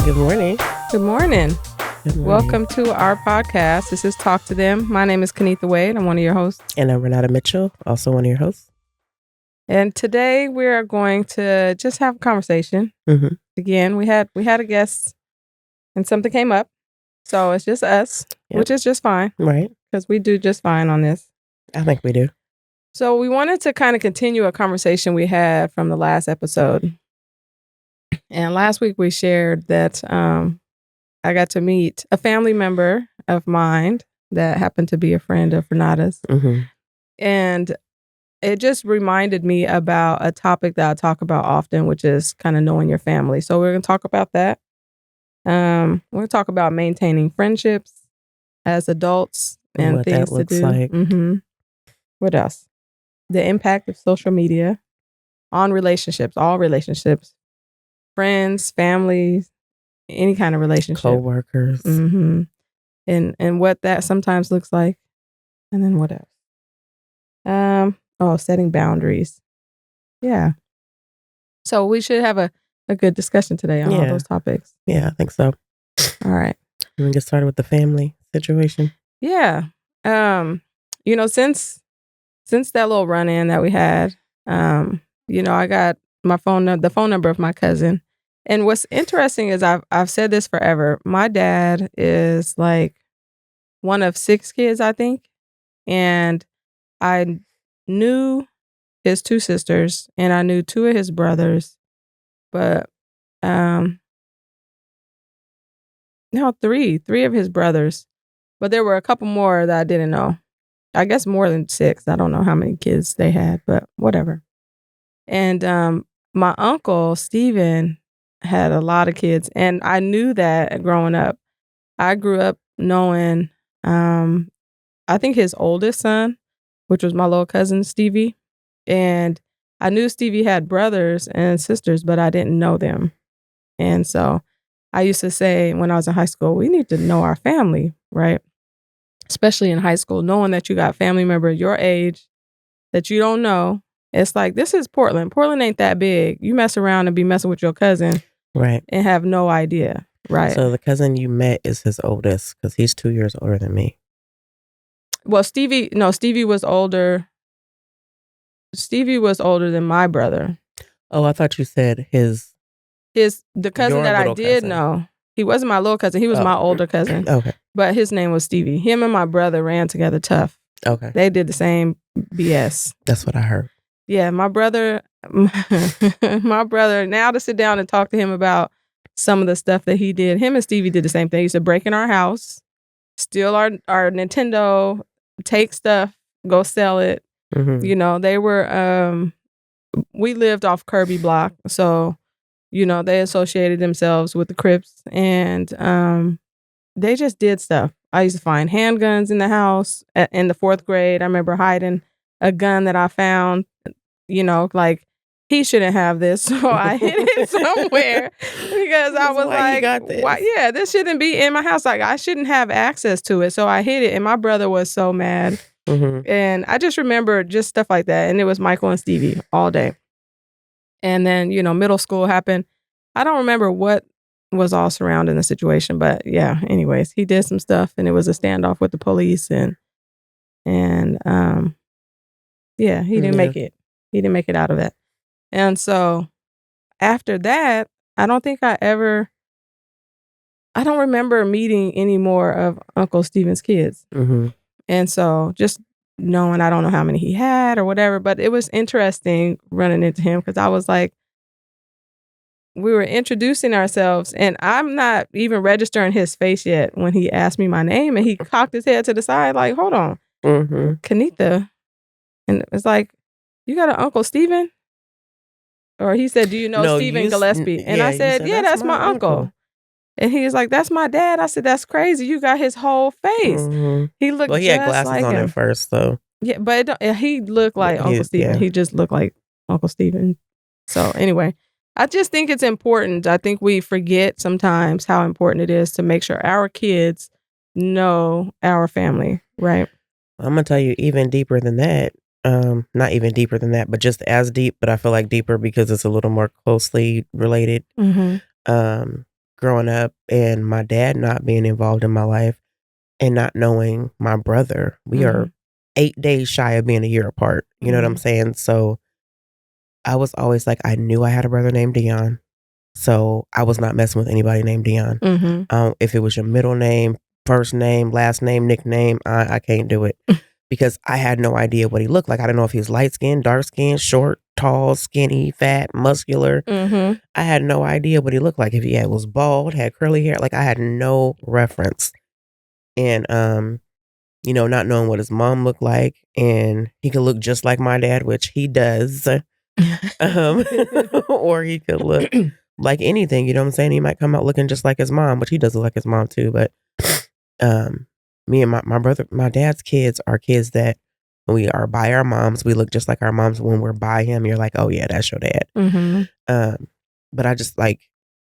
Good morning. Good morning. Good morning. Welcome to our podcast. This is Talk to Them. My name is Kennitha Wade. I'm one of your hosts. And I'm Renauda Mitchell, also one of your hosts. And today we are going to just have a conversation. Mm-hmm. Again, we had a guest and something came up. So it's just us, which is just fine. Right. Because we do just fine on this. I think we do. So we wanted to kind of continue a conversation we had from the last episode. And last week we shared that I got to meet a family member of mine that happened to be a friend of Renauda's. Mm-hmm. And it just reminded me about a topic that I talk about often, which is kind of knowing your family. So we're going to talk about that. We're going to talk about maintaining friendships as adults and what things that looks to do. like. Mm-hmm. What else? The impact of social media on relationships, all relationships, friends, families, any kind of relationship. Co-workers. Mm-hmm. And what that sometimes looks like. And then what else? Setting boundaries. Yeah. So we should have a good discussion today on all those topics. Yeah, I think so. All right. You want to get started with the family situation? Yeah. Since that little run-in that we had, I got the phone number of my cousin. And what's interesting is I've said this forever. My dad is like one of 6 kids, I think. And I knew his 2 sisters and I knew 2 of his brothers. But three of his brothers. But there were a couple more that I didn't know. I guess more than 6. I don't know how many kids they had, but whatever. And my uncle, Stephen, had a lot of kids. And I knew that growing up. I grew up knowing, I think his oldest son, which was my little cousin, Stevie. And I knew Stevie had brothers and sisters, but I didn't know them. And so I used to say when I was in high school, we need to know our family, right? Especially in high school, knowing that you got family member your age that you don't know. It's like, this is Portland. Portland ain't that big. You mess around and be messing with your cousin. Right. And have no idea. Right. So the cousin you met is his oldest because he's 2 years older than me. Well, Stevie was older. Stevie was older than my brother. Oh, I thought you said the cousin that I did know. He wasn't my little cousin. He was my older cousin. Okay. But his name was Stevie. Him and my brother ran together tough. Okay. They did the same BS. That's what I heard. Yeah, my brother, now to sit down and talk to him about some of the stuff that he did. Him and Stevie did the same thing. He used to break in our house, steal our Nintendo, take stuff, go sell it. Mm-hmm. They were, we lived off Kirby Block. So, they associated themselves with the Crips and they just did stuff. I used to find handguns in the house in the 4th grade. I remember hiding a gun that I found, like he shouldn't have this. So I hid it somewhere because I was like, why? Yeah, this shouldn't be in my house. Like I shouldn't have access to it. So I hid it. And my brother was so mad. Mm-hmm. And I just remember just stuff like that. And it was Michael and Stevie all day. And then, middle school happened. I don't remember what was all surrounding the situation, but yeah, anyways, he did some stuff and it was a standoff with the police and he didn't make it. He didn't make it out of that. And so after that, I don't remember meeting any more of Uncle Stephen's kids. Mm-hmm. And so just knowing, I don't know how many he had or whatever, but it was interesting running into him because I was like, we were introducing ourselves and I'm not even registering his face yet when he asked me my name and he cocked his head to the side like, hold on, Kennitha. And it's like, you got an Uncle Stephen? Or he said, do you know Stephen Gillespie? And I said, yeah, that's my uncle. And he was like, that's my dad. I said, that's crazy. You got his whole face. Mm-hmm. He looked he had glasses like on him at first, though. Yeah, but he looked like Uncle Stephen. Yeah. He just looked like Uncle Stephen. So anyway, I just think it's important. I think we forget sometimes how important it is to make sure our kids know our family, right? I'm going to tell you even deeper than that. Not even deeper than that, but just as deep, but I feel like deeper because it's a little more closely related. Mm-hmm. growing up and my dad not being involved in my life and not knowing my brother. We are Mhm. 8 days shy of being a year apart, you know what I'm Mhm. saying? So, I was always like, I knew I had a brother named Dion, so I was not messing with anybody named Dion. Mhm. If it was your middle name, first name, last name, nickname, I can't do it because I had no idea what he looked like. I didn't know if he was light skinned, dark skinned, short, tall, skinny, fat, muscular. Mhm. I had no idea what he looked like. If he was bald, had curly hair, like I had no reference. And not knowing what his mom looked like, and he could look just like my dad, which he does. Um, or he could look like anything, you know what I'm saying? He might come out looking just like his mom, which he does look like his mom too, but, um, me and my brother my dad's kids are kids that when we are by our moms, we look just like our moms. When we're by him, you're like, "Oh, yeah, that's your dad." Mhm. But I just, like,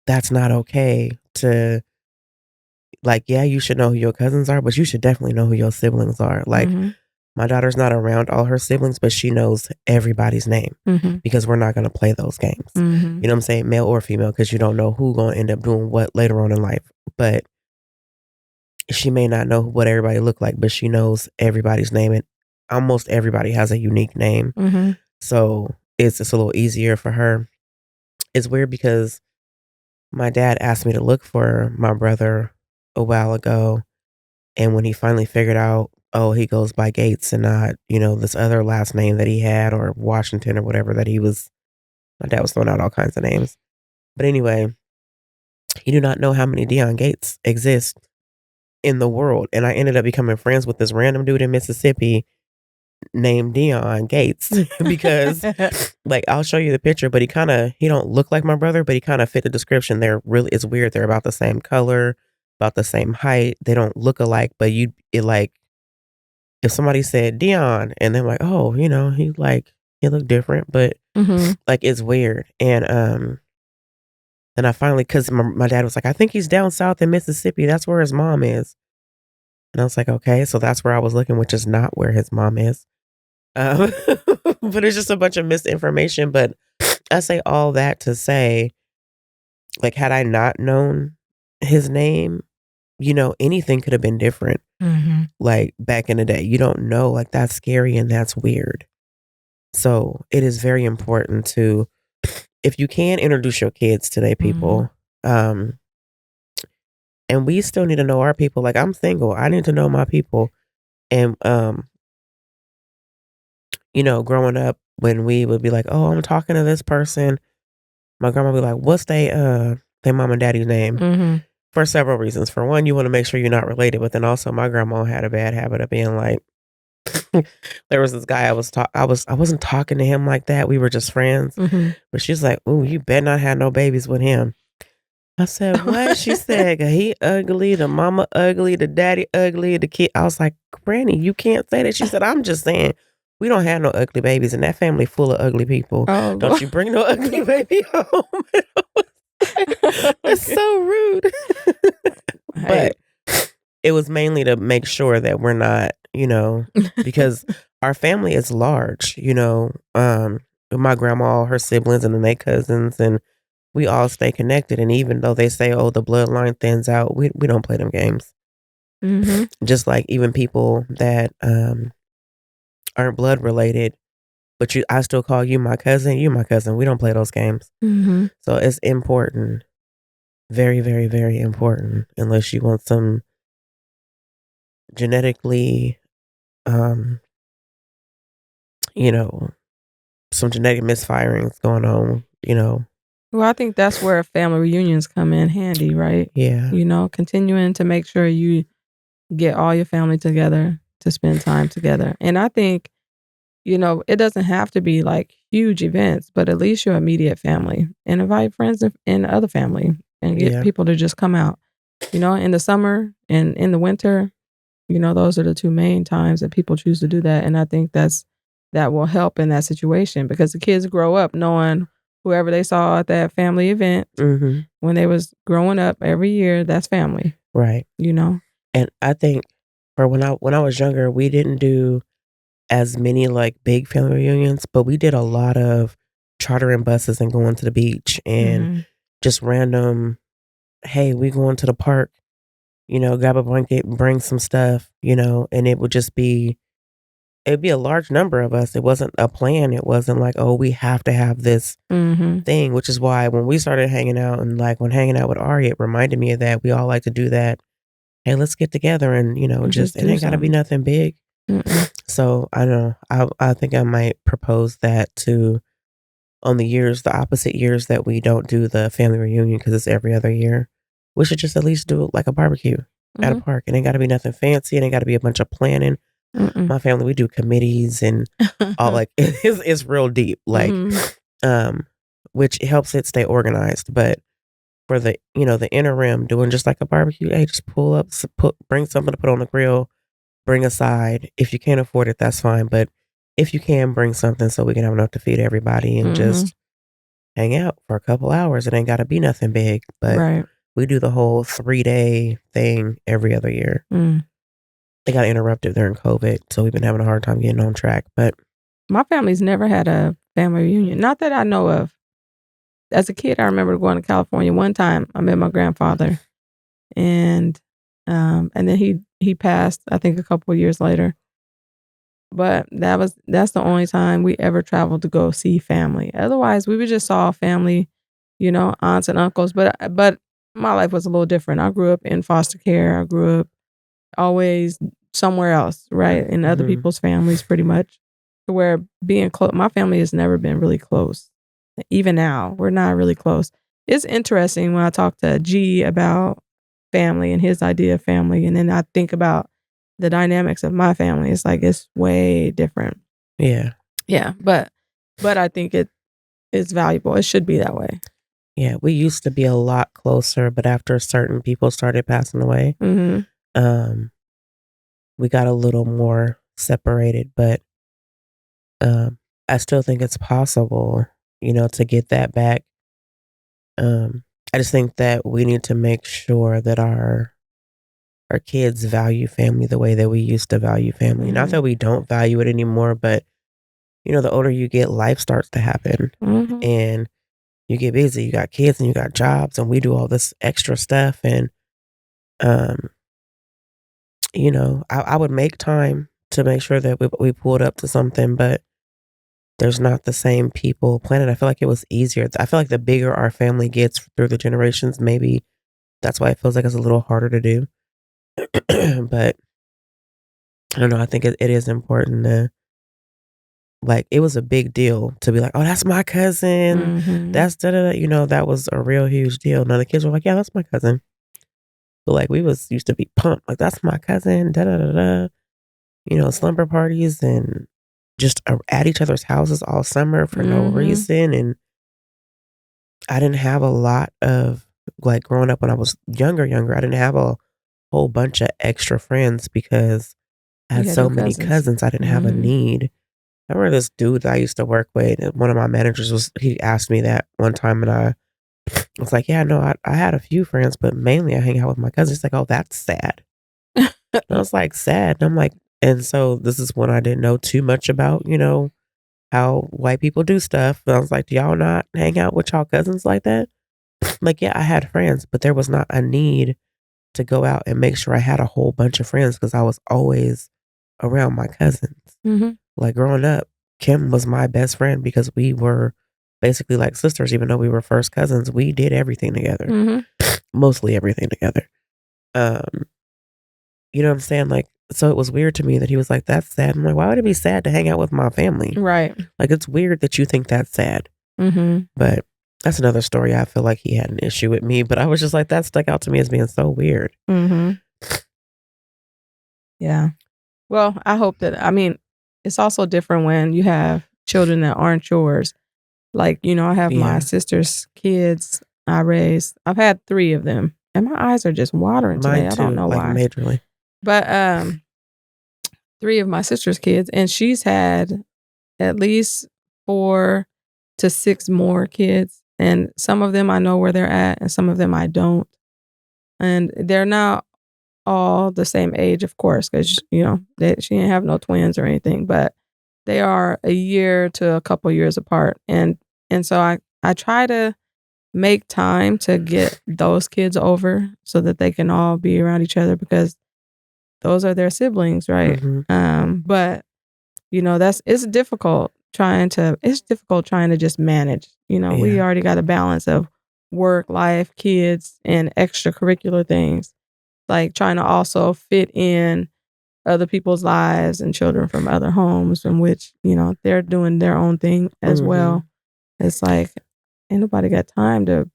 that's not okay to like, yeah, you should know who your cousins are, but you should definitely know who your siblings are. Like, Mhm. my daughter's not around all her siblings, but she knows everybody's name Mhm. because we're not gonna play those games. Mhm. You know what I'm saying? Male or female, because you don't know who gonna end up doing what later on in life. But she may not know what everybody look like, but she knows everybody's name, and almost everybody has a unique name. Mhm. So it's just a little easier for her. It's weird because my dad asked me to look for my brother a while ago, and when he finally figured out, oh, he goes by Gates and not, this other last name that he had or Washington or whatever that he was, my dad was throwing out all kinds of names. But anyway, he did not know how many Dion Gates exist in the world. And I ended up becoming friends with this random dude in Mississippi named Dion Gates because like I'll show you the picture, but he don't look like my brother, but he kind of fit the description. It's weird. They're about the same color, about the same height. They don't look alike, but if somebody said Dion and they're like, oh, he looked different, but Mhm. like it's weird. And then I finally, cause my dad was like, I think he's down south in Mississippi. That's where his mom is. And I was like, okay, so that's where I was looking, which is not where his mom is. Um, but it's just a bunch of misinformation. But I say all that to say, like, had I not known his name, anything could have been different. Mhm. Like back in the day, you don't know, like that's scary and that's weird. So it is very important to, if you can introduce your kids to their Mhm. people, um, and we still need to know our people. Like I'm single, I need to know my people. And growing up when we would be like, oh, I'm talking to this person, my grandma would be like, what's they mom and daddy's name? Mhm. For several reasons. For one, you want to make sure you're not related, but then also my grandma had a bad habit of being like, there was this guy I wasn't talking to him like that. We were just friends. Mhm. But she's like, ooh, you better not have no babies with him. I said, what? She said, he ugly, the mama ugly, the daddy ugly, the kid. I was like, Granny, you can't say that. She said, I'm just saying, we don't have no ugly babies, and that family full of ugly people. Oh, Don't Lord. you bring no ugly baby home. That's Okay. so rude. Hey. But it was mainly to make sure that we're not, because our family is large, my grandma, her siblings, and then they cousins, and we all stay connected. And even though they say, oh, the bloodline thins out, we don't play them games. Mhm. Just like even people that aren't blood related, but I still call you my cousin, you my cousin. We don't play those games. Mhm. So it's important. Very, very, very important. Unless you want some genetically, um, you know, some genetic misfirings going on. Well, I think that's where family reunions come in handy, right? Yeah. Continuing to make sure you get all your family together to spend time together. And I think, it doesn't have to be like huge events, but at least your immediate family and invite friends and other family and get Yeah. people to just come out. In the summer and in the winter, those are the two main times that people choose to do that. And I think that will help in that situation because the kids grow up knowing whoever they saw at that family event Mhm. when they was growing up every year, that's family, Right. you know? And I think for when I was younger, we didn't do as many like big family reunions, but we did a lot of chartering buses and going to the beach and Mhm. just random. "Hey, we going to the park, grab a blanket, bring some stuff," and it'd be a large number of us. It wasn't a plan. It wasn't like, "Oh, we have to have this Mhm. thing," which is why when we started hanging out and, like, when hanging out with Ari, it reminded me of that. We all like to do that. "Hey, let's get together and, just Just it do ain't gotta be something. nothing big." Mm-mm. So, I don't know. I think I might propose that to on the opposite years that we don't do the family reunion because it's every other year. We should just at least do, like, a barbecue at a Mhm. park. It ain't gotta be nothing fancy. It ain't gotta be a bunch of planning. Mm-mm. My family, we do committees and all, like, it's real deep, like, Mhm. um, which helps it stay organized, but for the interim, doing just like a barbecue, hey, just pull up, bring something to put on the grill, bring a side. If you can't afford it, that's fine, but if you can, bring something so we can have enough to feed everybody and Mhm. just hang out for a couple hours. It ain't gotta be nothing big, but Right. we do the whole 3-day thing every other year. Mm. It got interrupted during COVID, so we've been having a hard time getting on track, but My family's never had a family reunion, not that I know of. As a kid, I remember going to California one time. I met my grandfather, and and then he passed, I think, a couple of years later. But that's the only time we ever traveled to go see family. Otherwise, we would just saw family, aunts and uncles. But my life was a little different. I grew up in foster care. I grew up always somewhere else, right? In other mhm, people's families, pretty much. To where being close, my family has never been really close. Even now, we're not really close. It's interesting when I talk to G about family and his idea of family, and then I think about the dynamics of my family. It's like it's way different. yeah. Yeah, but I think it's valuable. It should be that way. Yeah, we used to be a lot closer, but after certain people started passing away, Mhm. um, we got a little more separated, but I still think it's possible, to get that back. Um, I just think that we need to make sure that our kids value family the way that we used to value family. Not that Mhm. we don't value it anymore, but the older you get, life starts to happen Mhm. and you get busy. You got kids and you got jobs and we do all this extra stuff and um I would make time to make sure that we pulled up to something, but there's not the same people planning. I feel like it was easier. I feel like the bigger our family gets through the generations, maybe that's why it feels like it's a little harder to do. But I don't know. I think it is important to, like, it was a big deal to be like, oh, that's my cousin. Mhm. That's da da da. That was a real huge deal. Now the kids were like, yeah, that's my cousin. But like we was used to be pumped, like that's my cousin. Da da da da. Slumber parties and just at each other's houses all summer for no Mhm. reason. And I didn't have a lot of, like, growing up when I was younger, I didn't have a whole bunch of extra friends because I You had had so your many cousins. cousins, I didn't have a Mhm. need. I remember this dude that I used to work with, and one of my managers he asked me that one time, and I was like, "Yeah, no, I had a few friends, but mainly I hang out with my cousins." He's like, "Oh, that's sad." And I was like, "Sad?" And I'm like, and so this is when I didn't know too much about, how white people do stuff. But I was like, "Do y'all not hang out with y'all cousins like that?" Like, yeah, I had friends, but there was not a need to go out and make sure I had a whole bunch of friends because I was always around my cousins. Mhm. Like, growing up, Kim was my best friend because we were basically like sisters, even though we were first cousins. We did everything together, Mhm. mostly everything together. Um, you know what I'm saying? Like, so it was weird to me that he was like, "That's sad." I'm like, "Why would it be sad to hang out with my family?" Right. Like, it's weird that you think that's sad. Mhm. But that's another story. I feel like he had an issue with me, but I was just like, that stuck out to me as being so weird. Mhm. Yeah. Well, I hope that I mean, it's also different when you have children that aren't yours. Like, I have my Yeah, sister's kids I raised. I've had 3 of them, and my eyes are just watering mine today. I don't too, know like why. majorly. But, 3 of my sister's kids, and she's had at least 4 to 6 more kids, and some of them I know where they're at, and some of them I don't. And they're not all the same age, of course, 'cause, she didn't have no twins or anything, but they are a year to a couple years apart, and so I try to make time to get those kids over so that they can all be around each other because those are their siblings, right? But it's difficult trying to just manage. We Yeah. already got a balance of work, life, kids, and extracurricular things. Like trying to also fit in other people's lives and children from other homes in which, they're doing their own thing as Mhm. well. It's like ain't nobody got time to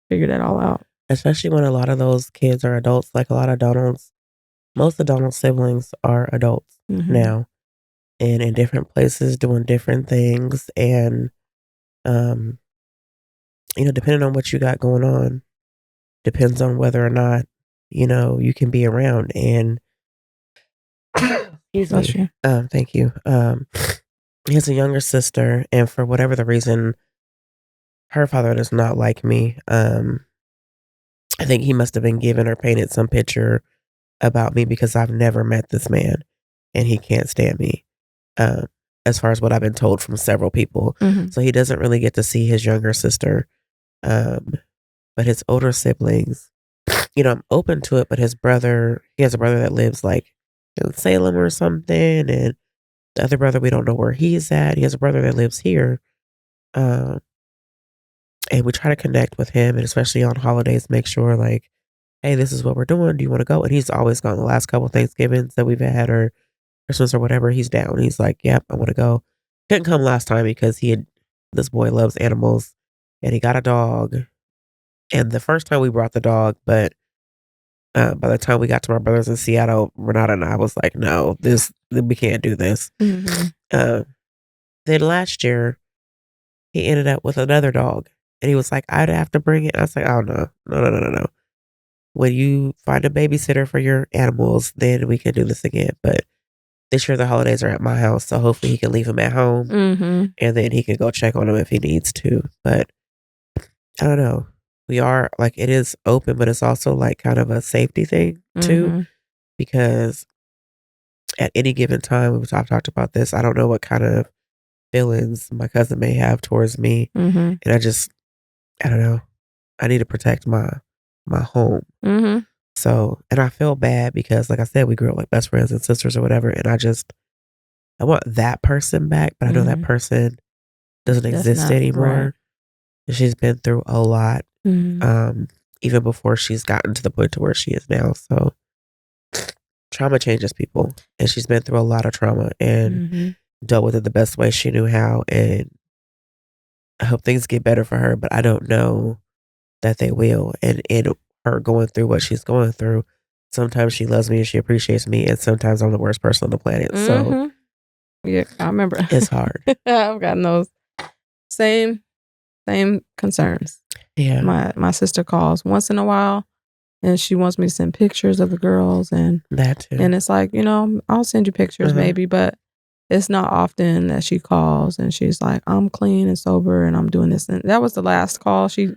figure that all out. Especially when a lot of those kids are adults, like a lot of Donald's most of Donald's siblings are adults Mhm. now and in different places doing different things. And, um, depending on what you got going on, depends on whether or not, you can be around. And, excuse Bless me. you. Thank you. He has a younger sister, and for whatever the reason, her father does not like me. I think he must have been given or painted some picture about me because I've never met this man and he can't stand me. Um, as far as what I've been told from several people. Mhm. So he doesn't really get to see his younger sister. Um, but his older siblings, I'm open to it, but he has a brother that lives like in Salem or something. And the other brother, we don't know where he's at. He has a brother that lives here. Um, and we try to connect with him and especially on holidays, make sure like, hey, this is what we're doing. Do you want to go? And he's always gone the last couple Thanksgivings that we've had or Christmas or whatever. He's down. He's like, yep, I want to go. Couldn't come last time because this boy loves animals and he got a dog. And the first time we brought the dog, but by the time we got to my brother's in Seattle, Renata and I was like, no, we can't do this. Mhm. Uh, then last year, he ended up with another dog. And he was like, I'd have to bring it. I was like, oh, no, no, no, no, no, no. When you find a babysitter for your animals, then we can do this again. But this year the holidays are at my house, so hopefully he can leave him at home Mhm. and then he can go check on him if he needs to. But I don't know. We are like it is open, but it's also like kind of a safety thing too, Mhm. because at any given time, I've talked about this. I don't know what kind of feelings my cousin may have towards me, Mhm. and I don't know. I need to protect my home. Mhm. So, and I feel bad because, like I said, we grew up like best friends and sisters or whatever, and I want that person back, but I know that Mhm. person doesn't That's exist not right. anymore. She's been through a lot, Mhm. even before she's gotten to the point to where she is now. So trauma changes people, and she's been through a lot of trauma and Mhm. dealt with it the best way she knew how. And I hope things get better for her, but I don't know that they will. And in her going through what she's going through, sometimes she loves me and she appreciates me, and sometimes I'm the worst person on the planet. So Mhm. Yeah, I remember. it's hard. I've gotten those same same concerns. Yeah, My sister calls once in a while, and she wants me to send pictures of the girls, and that too. and it's like, I'll send you pictures Uh-huh. maybe, but it's not often that she calls and she's like, I'm clean and sober and I'm doing this. And that was the last call she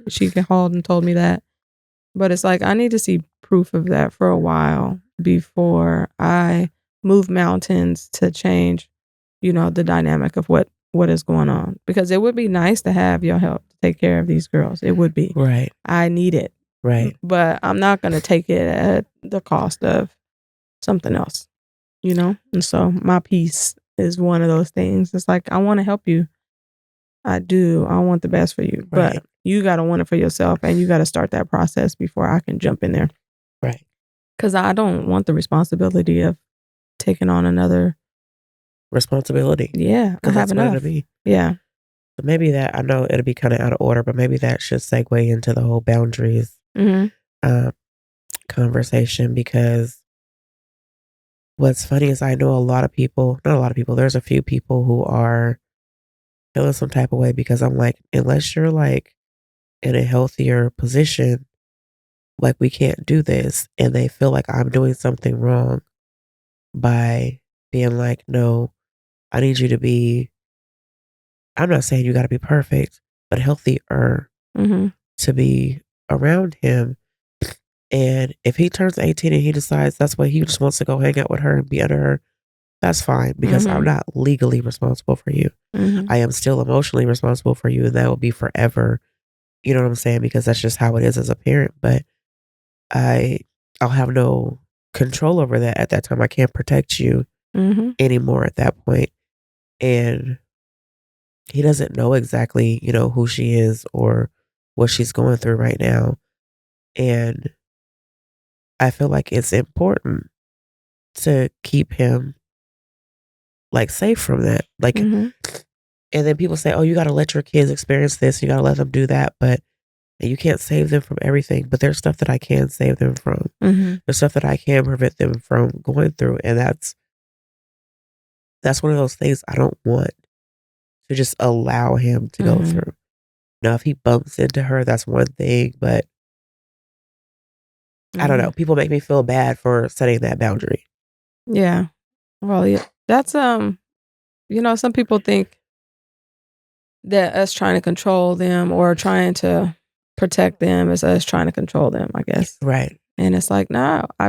called and told me that. But it's like I need to see proof of that for a while before I move mountains to change, the dynamic of what is going on. Because it would be nice to have your help to take care of these girls. It would be. Right, I need it. right, But I'm not gonna take it at the cost of something else. And so my peace is one of those things. It's like I want to help you. I do. I want the best for you, right, but you got to want it for yourself and you got to start that process before I can jump in there. right. Cuz I don't want the responsibility of taking on another. Responsibility, Yeah, I because have that's what it'll enough. be. Yeah. So maybe that I know it'll be kind of out of order, but maybe that should segue into the whole boundaries Mhm. uh, conversation. Because what's funny is I know a lot of people, not a lot of people. There's a few people who are feeling some type of way because I'm like, unless you're like in a healthier position, like we can't do this, and they feel like I'm doing something wrong by being like, no, I need you to be. I'm not saying you got to be perfect, but healthier Mhm. to be around him. And if he turns 18 and he decides that's what he just wants to go hang out with her and be under her, that's fine because I'm Mhm. not legally responsible for you. Mhm. I am still emotionally responsible for you, and that will be forever. You know what I'm saying? Because that's just how it is as a parent, but I I'll have no control over that at that time. I can't protect you Mhm. anymore at that point, and he doesn't know exactly, who she is or what she's going through right now, and I feel like it's important to keep him, like, safe from that, like, Mhm. and then people say, "Oh, you gotta let your kids experience this, you gotta let them do that," but and you can't save them from everything, but there's stuff that I can save them from. Mhm. There's stuff that I can prevent them from going through, and that's one of those things I don't want to just allow him to go Mhm. through. Now, if he bumps into her, that's one thing, but I don't know. Mhm. People make me feel bad for setting that boundary. Yeah. Well, yeah. That's some people think that us trying to control them or trying to protect them is us trying to control them, I guess. Right, And it's like, no, I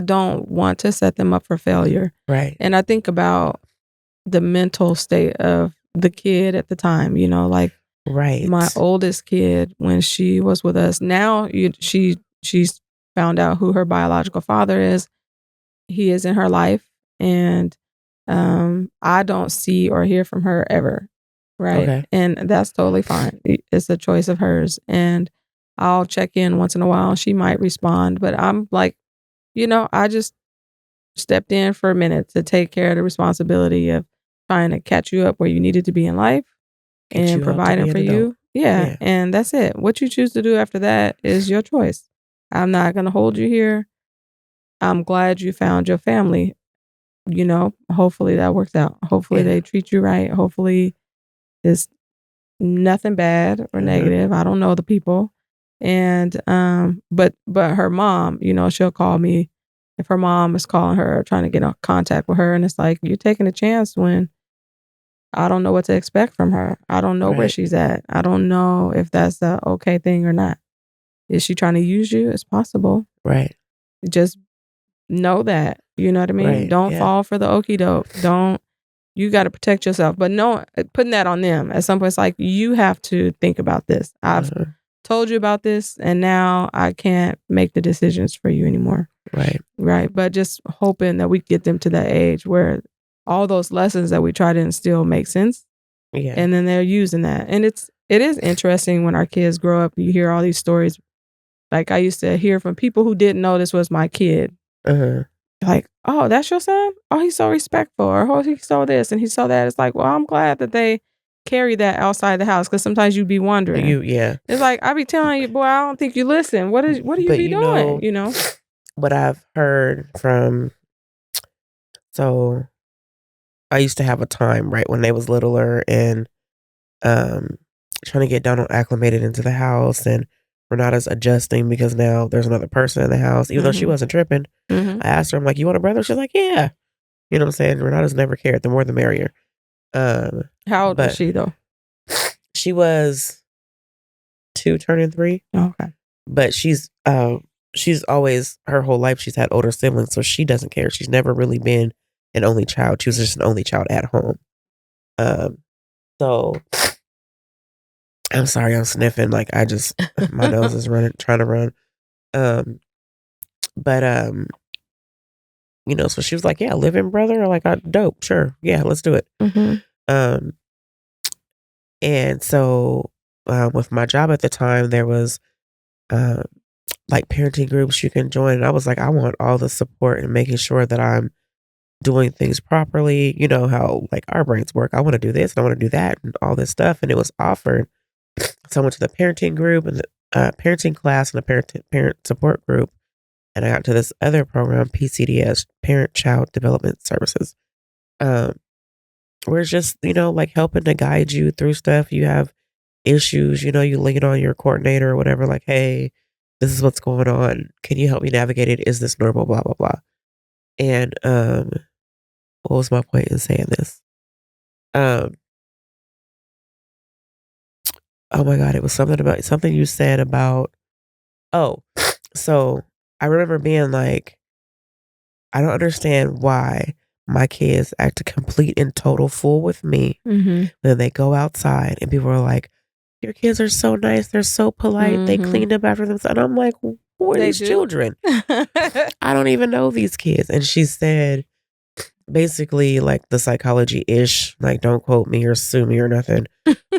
don't want to set them up for failure. right, And I think about the mental state of the kid at the time, like my right. oldest kid when she was with us. Now she's found out who her biological father is. He is in her life, and I don't see or hear from her ever, right? Okay, And that's totally fine. It's a choice of hers, and I'll check in once in a while. She might respond, but I'm like, I just stepped in for a minute to take care of the responsibility of trying to catch you up where you needed to be in life get and you out to providing be an for adult. you. Yeah, Yeah, and that's it. What you choose to do after that is your choice. I'm not going to hold you here. I'm glad you found your family. Hopefully that works out. Hopefully yeah, they treat you right. Hopefully it's nothing bad or uh-huh, negative. I don't know the people. And but her mom, she'll call me if her mom is calling her or trying to get in contact with her, and it's like you're taking a chance when I don't know what to expect from her. I don't know where right, she's at. I don't know if that's a okay thing or not. Is she trying to use you? It's possible. right, Just know that. You know what I mean? right, Don't yeah, fall for the okey doke. Don't You got to protect yourself. But no, putting that on them at some point, it's like you have to think about this. I've uh-huh, told you about this, and now I can't make the decisions for you anymore. right, Right. But just hoping that we get them to that age where all those lessons that we try to instill make sense, yeah, and then they're using that. And it is interesting when our kids grow up. You hear all these stories. Like I used to hear from people who didn't know this was my kid. uh-huh. Like, oh, that's your son? Oh, he's so respectful. Or oh, he saw this and he saw that. It's like, well, I'm glad that they carry that outside the house because sometimes you'd be wondering. Yeah, It's like I be telling you, boy, I don't think you listen. What do you but be doing? what I've heard from so I used to have a time, right, when they was littler and, um, trying to get Donald acclimated into the house, and Renata's adjusting because now there's another person in the house, even though she Mm-hmm. wasn't tripping. Mm-hmm. I asked her, I'm like, "You want a brother?" She's like, "Yeah." You know what I'm saying? Renata's never cared, the more the merrier. Um, How old was but she though? she was 2 turning 3, Okay. but she's always her whole life she's had older siblings, so she doesn't care. She's never really been an only child. She was just an only child at home. Um, so I'm sorry, I'm sniffing, like, I just my nose is running trying to run. Um, but, so she was like, "Yeah, live-in brother?" Like, "Dope, sure. Yeah, let's do it." Mm-hmm. Um, and so, with my job at the time, there was, um, like, parenting groups you can join, and I was like, "I want all the support and making sure that I'm doing things properly." You know how, like, our brains work. I wanna do this, and I wanna do that, and all this stuff, and it was offered. So I went to the parenting group and the, parenting class and the parent support group, and I got to this other program, PCDS, Parent Child Development Services. Um, where it's just, like helping to guide you through stuff. You have issues, you lean on your coordinator or whatever, like, "Hey, this is what's going on. Can you help me navigate it? Is this normal? Blah, blah, blah." And what was my point in saying this? Um, oh my God, it was something you said about, oh, so I remember being like, I don't understand why my kids act a complete and total fool with me. Mm-hmm. Then they go outside and people are like, your kids are so nice. They're so polite. They Mhm. cleaned up after themselves. And I'm like, who are They these do? children? I don't even know these kids. And she said, basically, like the psychology ish, like, don't quote me or sue me or nothing.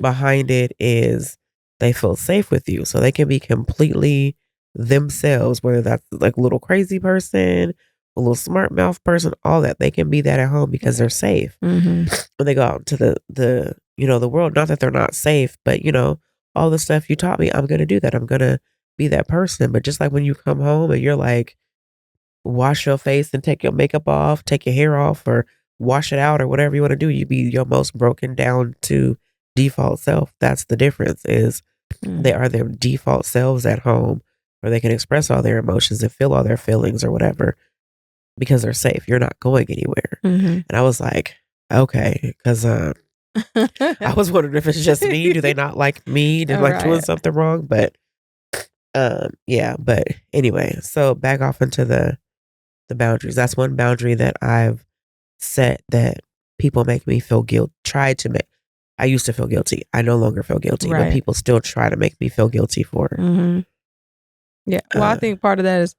Behind it is they feel safe with you. So they can be completely themselves, whether that's like a little crazy person, a little smart mouth person, all that. They can be that at home because they're safe. Mhm. When they go out into the world, not that they're not safe, but all the stuff you taught me, I'm gonna do that. I'm gonna be that person. But just like when you come home and you're like, wash your face and take your makeup off, take your hair off, or wash it out, or whatever you want to do, you be your most broken down to default self. That's the difference, is they Mm. are their default selves at home, where they can express all their emotions and feel all their feelings or whatever, because they're safe. You're not going anywhere. Mhm. And I was like, okay, because I was wondering if it's just me. Do they not like me? Did like doing Alright. something wrong? But yeah. But anyway, so back off into the boundaries. That's one boundary that I've set that people make me feel guilt. Tried to make. I used to feel guilty. I no longer feel guilty, but Right. people still try to make me feel guilty for. Mhm. Yeah. Well, I Uh, think part of that is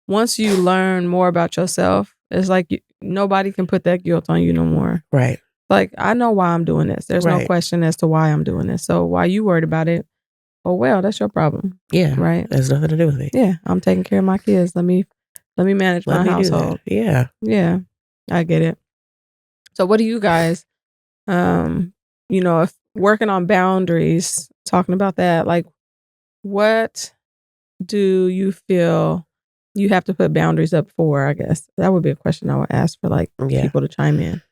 once you learn more about yourself, it's like nobody can put that guilt on you no more. right, Like, I know why I'm doing this. There's no right, question as to why I'm doing this. So why you worried about it? Oh well, that's your problem. yeah. Right? It has nothing to do with me. Yeah. I'm taking care of my kids. Let me manage Let my me do that. household. Yeah. Yeah. I get it. So what do you guys if working on boundaries, talking about that, like what do you feel you have to put boundaries up for, I guess? That would be a question I would ask for like Yeah. people to chime in.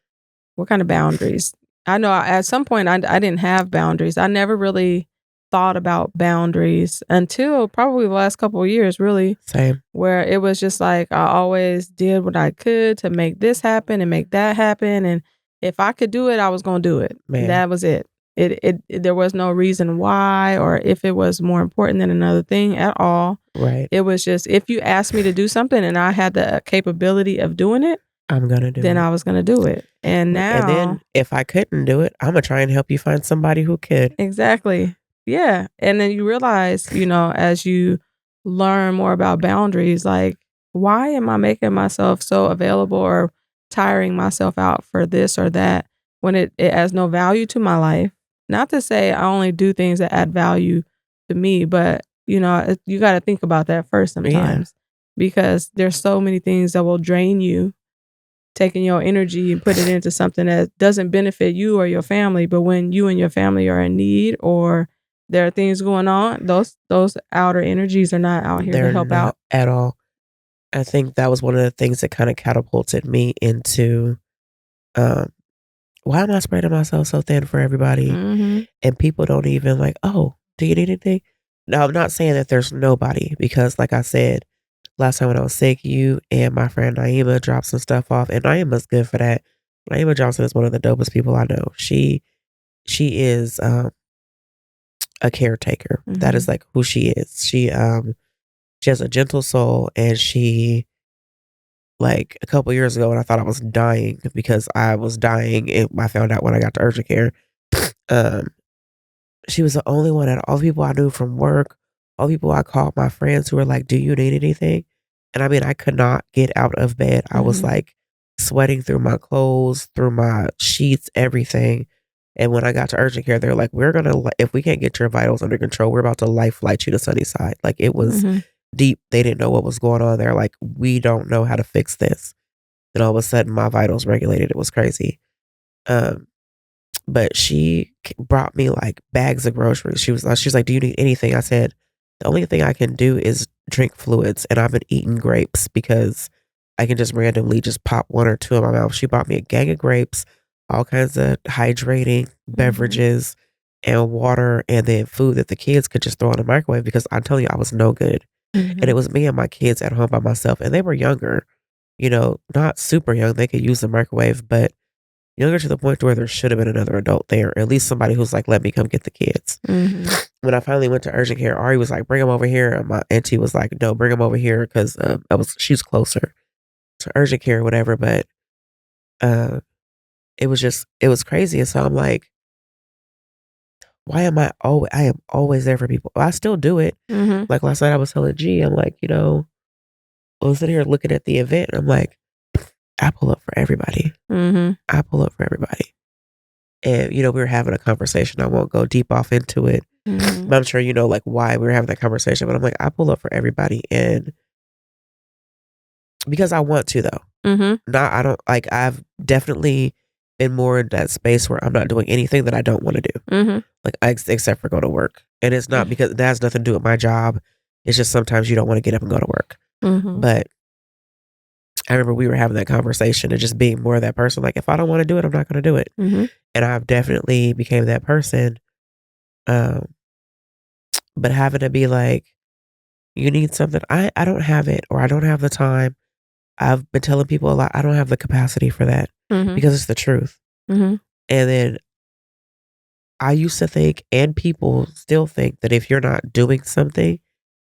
What kind of boundaries? I know at some point I didn't have boundaries. I never really thought about boundaries until probably the last couple of years, really, Same. where it was just like I always did what I could to make this happen and make that happen. And if I could do it, I was going to do it. Man. That was it. There was no reason why or if it was more important than another thing at all. Right. It was just if you asked me to do something and I had the capability of doing it, I'm gonna do then it. I was going to do it. And Right. And then now, if I couldn't do it, I'm gonna try and help you find somebody who could. exactly. Yeah. And then you realize, as you learn more about boundaries, like, why am I making myself so available or tiring myself out for this or that when it has no value to my life? Not to say I only do things that add value to me, but, you got to think about that first Yeah. sometimes because there's so many things that will drain you taking your energy and put it into something that doesn't benefit you or your family. But when you and your family are in need or there are things going on, those outer energies are not out here to They're help not out. at all. I think that was one of the things that kind of catapulted me into um why am I spreading myself so thin for everybody? Mhm. And people don't even like, oh, do you need anything? No, I'm not saying that there's nobody, because like I said, last time when I was sick, you and my friend Naima dropped some stuff off, and Naima's good for that. Naima Johnson is one of the dopest people I know. She is a caretaker. That is Mhm. like who she is. She has a gentle soul, and she, like, a couple years ago when I thought I was dying, because I was dying, and I found out when I got to urgent care. Um, she was the only one out of all the people I knew from work, all the people I called my friends, who were like, "Do you need anything?" And I mean, I could not get out of bed. I was Mhm. like sweating through my clothes, through my sheets, everything. And when I got to urgent care, they're like, "We're gonna, if we can't get your vitals under control, we're about to life flight you to Sunnyside." Like, it was Mhm. deep. They didn't know what was going on. They're like, "We don't know how to fix this." Then all of a sudden, my vitals regulated. It was crazy. Um, but she brought me like bags of groceries. She's like, "Do you need anything?" I said, "The only thing I can do is drink fluids, and I've been eating grapes because I can just randomly just pop one or two in my mouth." She bought me a gang of grapes, all kinds of hydrating Mhm. beverages and water, and then food that the kids could just throw in the microwave, because I'm telling you, I was no good. And it Mhm. was me and my kids at home by myself, and they were younger, not super young. They could use the microwave, but younger to the point to where there should have been another adult there, or at least somebody who's like, "Let me come get the kids." Mhm. When I finally went to urgent care, Ari was like, "Bring them over here," and my auntie was like, "No, bring them over here," because she's closer to urgent care or whatever. But uh, it was crazy, and so I'm like, why am I am always there for people. I still do it. Mhm. Like last night I was telling G, I'm like, I was sitting here looking at the event. I'm like, I pull up for everybody. Mhm. I pull up for everybody. And, we were having a conversation. I won't go deep off into it. Mhm. But I'm sure you know like why we were having that conversation. But I'm like, I pull up for everybody. And because I want to though. Mhm. Not I don't like I've definitely been more in that space where I'm not doing anything that I don't want to do. Mhm. Like except for go to work. And it's not because that has nothing to do with my job. It's just sometimes you don't want to get up and go to work. Mhm. But I remember we were having that conversation and just being more of that person. Like if I don't want to do it, I'm not going to do it. Mhm. And I've definitely became that person. Um, but having to be like, you need something. I don't have it or I don't have the time. I've been telling people a lot. I don't have the capacity for that Mhm. because it's the truth. Mhm. And then I used to think, and people still think that if you're not doing something,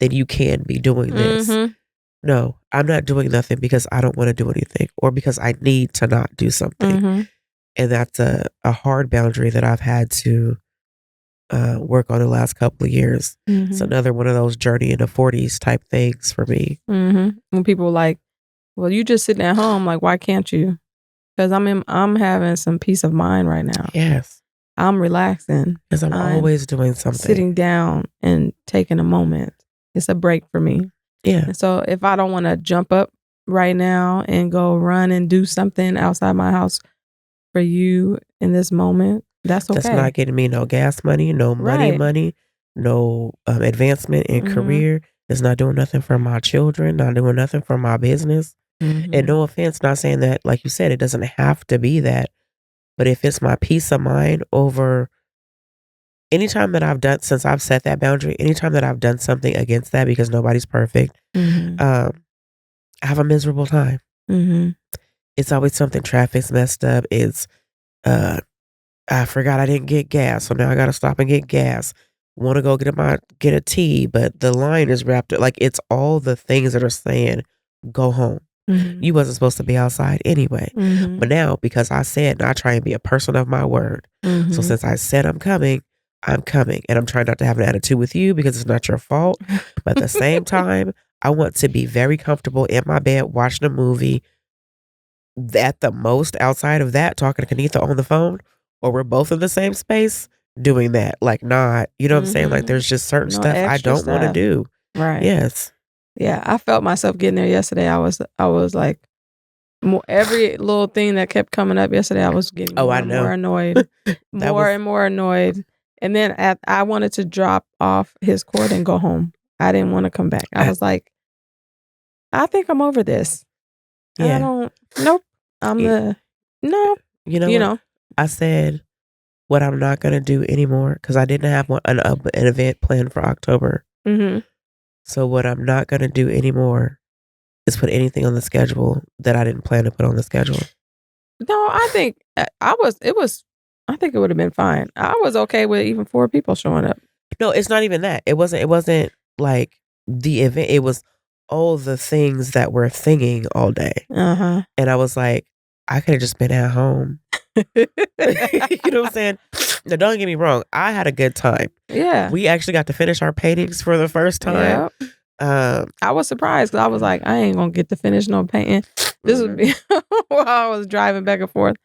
then you can be doing this. Mhm. No, I'm not doing nothing because I don't want to do anything or because I need to not do something. Mhm. And that's a hard boundary that I've had to work on the last couple of years. It's Mhm. another one of those journey in the 40s type things for me. Mhm. When people like, well, you just sitting at home. Like, why can't you? Because I'm having some peace of mind right now. Yes, I'm relaxing. because I'm I'm always doing something. sitting down and taking a moment. It's a break for me. Yeah, And so if I don't want to jump up right now and go run and do something outside my house for you in this moment, that's that's okay. not getting me no gas money, no Right. money, no advancement in Mhm. career. It's not doing nothing for my children, not doing nothing for my business. And Mhm. no offense, not saying that, like you said, it doesn't have to be that. But if it's my peace of mind over anytime that I've done, since I've set that boundary, anytime that I've done something against that, because nobody's perfect, Mhm. I have a miserable time. Mhm. It's always something, traffic's messed up. It's, uh, I forgot I didn't get gas, so now I gotta stop and get gas. Want to go get a tea, but the line is wrapped up. Like it's all the things that are saying, go home. Mhm. You wasn't supposed to be outside anyway. But Mhm. now, because I said, and I try and be a person of my word. So Mhm. since I said I'm coming. And I'm trying not to have an attitude with you because it's not your fault. But at the same time, I want to be very comfortable in my bed watching a movie. At the most, outside of that, talking to Kennitha on the phone, or we're both in the same space doing that. Like, not, you know what I'm saying? Like, Mhm. there's just certain No stuff I extra don't want to stuff. do. Right. Yes. Yeah, I felt myself getting there yesterday. I was like, every little thing that kept coming up yesterday, I was getting Oh, more I and more know. annoyed, That more was, and more annoyed. And then I wanted to drop off his cord and go home. I didn't want to come back. I I, was like, I think I'm over this. I yeah. don't. Nope. I'm Y- the no. You know You what? know. I said what I'm not going to do anymore because I didn't have an event planned for October. Mhm. So what I'm not going to do anymore is put anything on the schedule that I didn't plan to put on the schedule. No, I think I was. It was. I think it would have been fine. I was okay with even 4 people showing up. No, it's not even that. It wasn't like the event. It was all the things that were thinging all day. Uh And I was like, I could have just been at home. You know what I'm saying? Now, don't get me wrong. I had a good time. Yeah. We actually got to finish our paintings for the first time. Yeah. Um, I was surprised because I was like, I ain't gonna get to finish no painting. This would be while I was driving back and forth,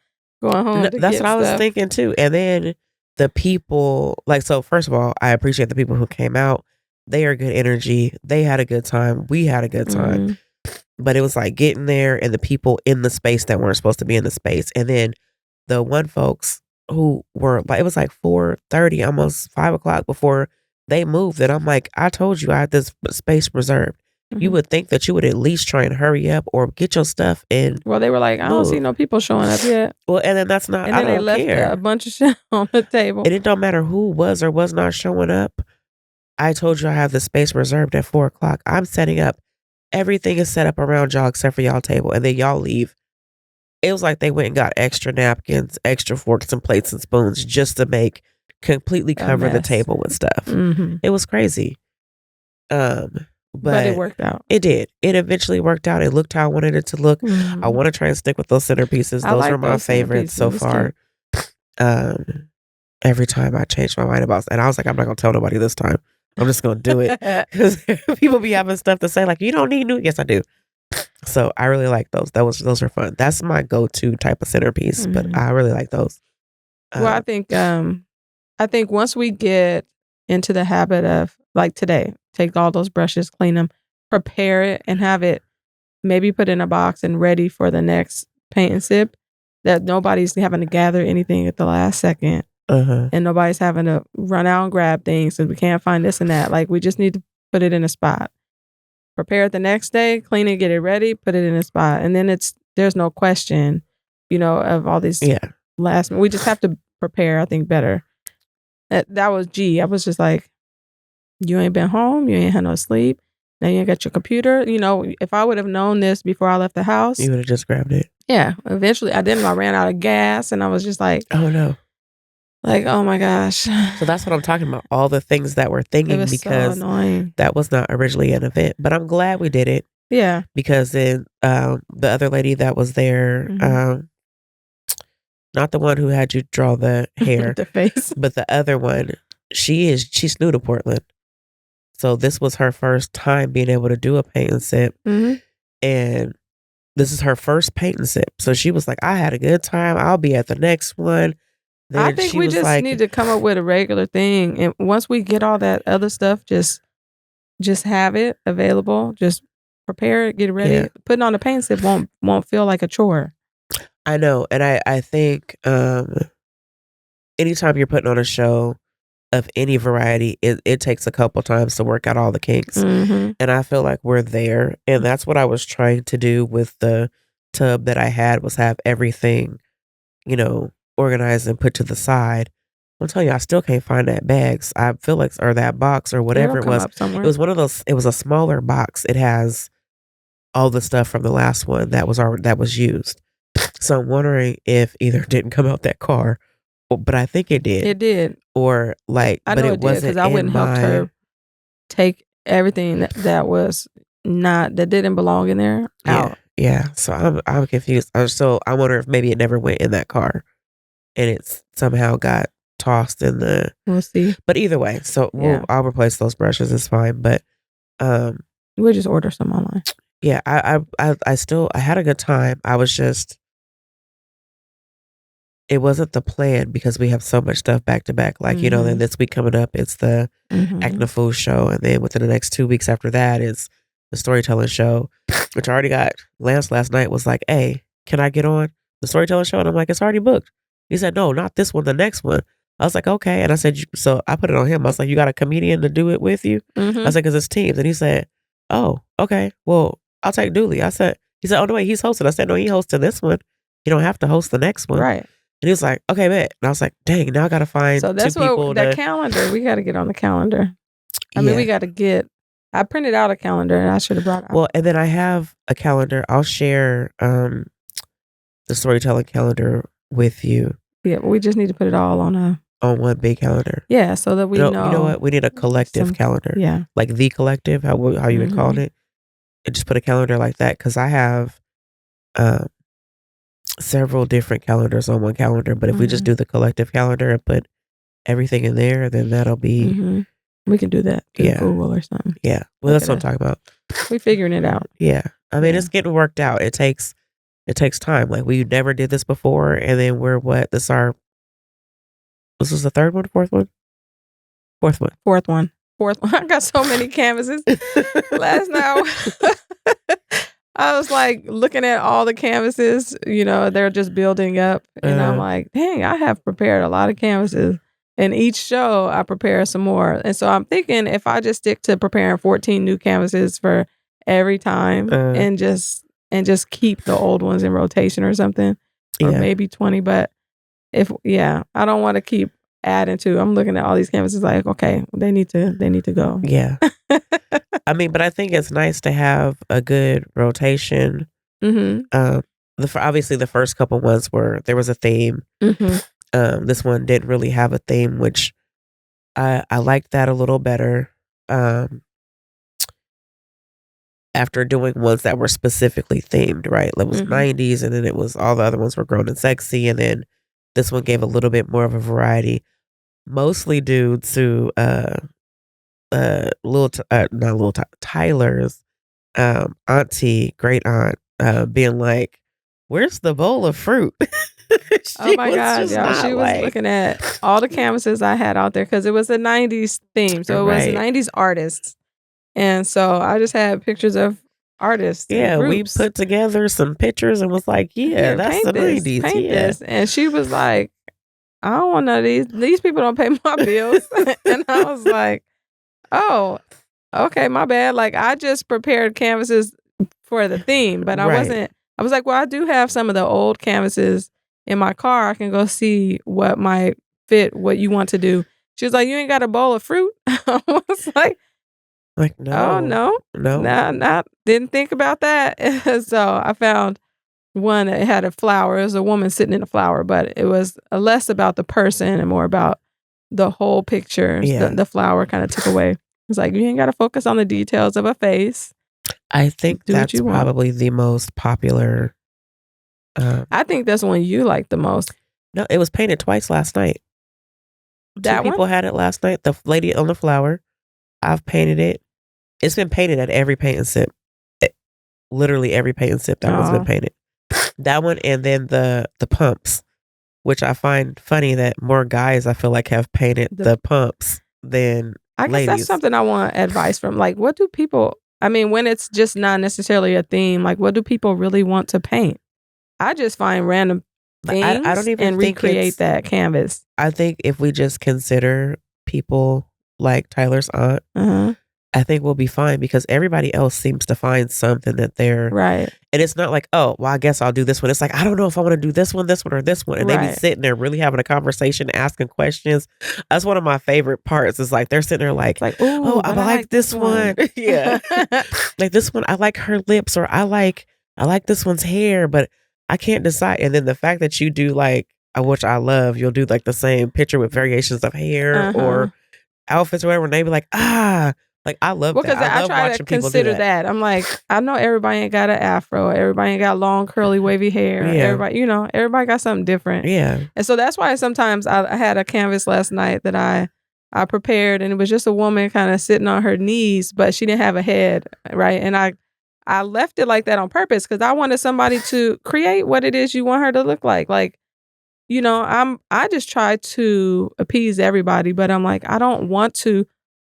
going home to That's what get I was stuff. thinking too. And then the people, like, so first of all, I appreciate the people who came out. They are good energy. They had a good time. We had a good time. Mhm. But it was like getting there and the people in the space that weren't supposed to be in the space. And then the one folks who were like, it was like 4:30, almost 5 o'clock before they moved. And I'm like, I told you I had this space reserved. You Mhm. would think that you would at least try and hurry up or get your stuff and Well, they were like, I don't see move. no people showing up yet, Well, and then that's not, and I then they don't left a care. bunch of shit on the table. And it don't matter who was or was not showing up. I told you I have the space reserved at 4 o'clock. I'm setting up. Everything is set up around y'all except for y'all table. And then y'all leave. It was like they went and got extra napkins, extra forks and plates and spoons just to completely A cover the mess. table with stuff. Mhm. It was crazy. But it But worked out. it did. It eventually worked out. It looked how I wanted it to look. I Mhm. want to try and stick with those centerpieces. I Those are like my those favorites centerpieces. so It's cute. far. Um, every time I change my mind about, and I was like, I'm not gonna tell nobody this time. I'm just gonna do it because people be having stuff to say like, you don't need new. Yes, I do. So I really like those. Those are fun. That's my go-to type of centerpiece, but I really like those. Well, I think once we get into the habit of like today, take all those brushes, clean them, prepare it, and have it maybe put in a box and ready for the next paint and sip. That nobody's having to gather anything at the last second, and nobody's having to run out and grab things because we can't find this and that. Like we just need to put it in a spot. Prepare it the next day, clean it, get it ready, put it in a spot, and then there's no question, of all these last. We just have to prepare. I think better. That was I was just like, you ain't been home, you ain't had no sleep. Now you ain't got your computer. If I would have known this before I left the house, you would have just grabbed it. Yeah. Eventually, I didn't. I ran out of gas, and I was just like, oh no. Like, oh my gosh. So that's what I'm talking about. All the things that we're thinking because so annoying. That was not originally an event. But I'm glad we did it. Yeah. Because then the other lady that was there, not the one who had you draw the hair, the face, but the other one, she's new to Portland. So this was her first time being able to do a paint and sip. And this is her first paint and sip. So she was like, I had a good time. I'll be at the next one. Then I think we just need to come up with a regular thing. And once we get all that other stuff, just have it available. Just prepare it, get it ready. Yeah. Putting on the paint sip won't feel like a chore. I know. And I think anytime you're putting on a show of any variety, it takes a couple times to work out all the kinks. And I feel like we're there. And that's what I was trying to do with the tub that I had, was have everything, organized and put to the side. I'm telling you, I still can't find that bags. I feel like, or that box or whatever it was. It was one of those, it was a smaller box. It has all the stuff from the last one that was used. So I'm wondering if either it didn't come out that car, but I think it did. It did. Or like, I know but it wasn't, because I wouldn't help her take everything that didn't belong in there out. Yeah. So I'm confused. I wonder if maybe it never went in that car and it's somehow got tossed in the. We'll see. But either way, so I'll replace those brushes. It's fine. But we'll just order some online. Yeah, I had a good time. I was just, it wasn't the plan because we have so much stuff back to back. Like, then this week coming up, it's the Acting a Fool show. And then within the next 2 weeks after that is the storytelling show, which I already got. Lance last night was like, hey, can I get on the storytelling show? And I'm like, it's already booked. He said, no, not this one, the next one. I was like, okay. And I said, so I put it on him. I was like, you got a comedian to do it with you? I said, because it's teams. And he said, oh, okay. Well, I'll take Dooley. He said, oh, no, wait, he's hosting. I said, no, he hosted this one. You don't have to host the next one. Right. And he was like, okay, bet. And I was like, dang, now I got to find so that's two people. So the calendar, we got to get on the calendar. I mean, we got to get, I printed out a calendar and I should have brought it out. Well, and then I have a calendar. I'll share the storytelling calendar with you. Yeah, but we just need to put it all on one big calendar. Yeah, so that we know. You know what? We need a collective calendar. Yeah. Like the collective, how you would call it. And just put a calendar like that, because I have several different calendars on one calendar. But if we just do the collective calendar and put everything in there, then that'll be. We can do that. Google or something. Yeah. Well, that's what I'm talking about. We're figuring it out. Yeah. I mean, it's getting worked out. It takes time. Like, we never did this before, and then this was the third one, fourth one? Fourth one. I got so many canvases. Last night, I was like looking at all the canvases, they're just building up. And I'm like, dang, I have prepared a lot of canvases. And each show, I prepare some more. And so I'm thinking if I just stick to preparing 14 new canvases for every time and just keep the old ones in rotation or something, or maybe 20. But I don't want to keep adding to. I'm looking at all these canvases like, okay, they need to go. Yeah. I mean, but I think it's nice to have a good rotation. Obviously the first couple ones there was a theme. This one didn't really have a theme, which I liked that a little better. After doing ones that were specifically themed, right? It was 90s, and then it was all the other ones were grown and sexy, and then this one gave a little bit more of a variety. mostly due to not little Tyler's auntie, great aunt, being like, "Where's the bowl of fruit?" Oh She my was god, just y'all, not she was like looking at all the canvases I had out there because it was a '90s theme, so it was right. '90s artists, and so I just had pictures of artists and Yeah, we groups. put together some pictures and was like, "Yeah, "Here, that's the '90s." paint Yeah. this," and she was like, "I don't want none of these people don't pay my bills," and I was like, "Oh, okay, my bad." Like, I just prepared canvases for the theme, but Right. I was like, "Well, I do have some of the old canvases in my car. I can go see what might fit what you want to do." She was like, "You ain't got a bowl of fruit?" I was like, Like, "Oh, no. no. No. Nah, didn't think about that." So, I found one that had a flower. It was a woman sitting in a flower, but it was less about the person and more about the whole picture. Yeah. The flower kinda took away. It's like, "You ain't gotta focus on the details of a face. I think Do what that's you want." probably the most popular, um I think that's the one you like the most. no, it was painted twice last night. 2 That one? people had it last night, the lady on the flower, I've painted it. It's been painted at every paint and sip. Eh, literally every paint and sip, that one's been Oh, painted. That one and then the pumps, which I find funny that more guys, I feel like, have painted the the pumps than I guess that's ladies. something I want advice from. Like, what do people I mean, when it's just not necessarily a theme, like, what do people really want to paint? I just find random But I don't things even and think recreate it's that canvas. I think if we just consider people like Tyler's aunt, Uh-huh. I think we'll be fine because everybody else seems to find something that they're Right. and it's not like, "Oh, well, I guess I'll do this one." It's like, "I don't know if I wanna do this one, or this one," and they be Right. sitting there really having a conversation, asking questions. That's one of my favorite parts is, like, they're sitting there It's like, like, "Oh, "Ooh, I but I like like this this one." one." Yeah. Like, "This one, I like her lips," or I like this one's hair, but I can't decide." And then the fact that you do, like which I love, you'll do, like, the same picture with variations of hair or Uh-huh. outfits or whatever, and they be like, "Ah." Like, I love Well, that. 'cause I I love try to watching people do consider that. that. I'm like, I know everybody ain't got an afro. Everybody ain't got long, curly, wavy hair. Yeah. Everybody, everybody got something different. Yeah. And so that's why sometimes I had a canvas last night that I prepared, and it was just a woman kinda sitting on her knees, but she didn't have a head, right? And I left it like that on purpose because I wanted somebody to create what it is you want her to look like. Like, I just try to appease everybody, but I'm like, I don't want to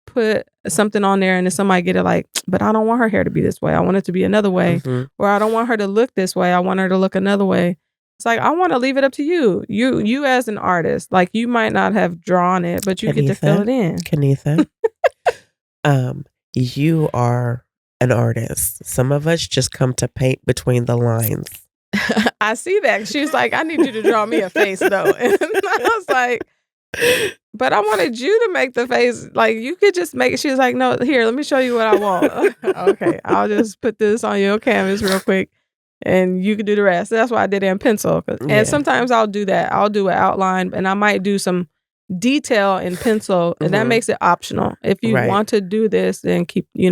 put something on there and then somebody get it like, but I don't want her hair to be this way. I want it to be another way. Mhm. Or I don't want her to look this way. I want her to look another way. It's like I want to leave it up to you. You as an artist, like you might not have drawn it, but you get to fill Kennitha, it in. Kennitha, you are an artist. Some of us just come to paint between the lines. I see that. She was like, I need you to draw me a face though. And I was like, but I wanted you to make the face. Like you could just make it. She was like, no, here, let me show you what I want. Okay, I'll just put this on your canvas real quick and you can do the rest. That's why I did it in pencil. And Yeah. sometimes I'll do that. I'll do an outline and I might do some detail in pencil and that Mhm. makes it optional. If you Right. want to do this, then keep these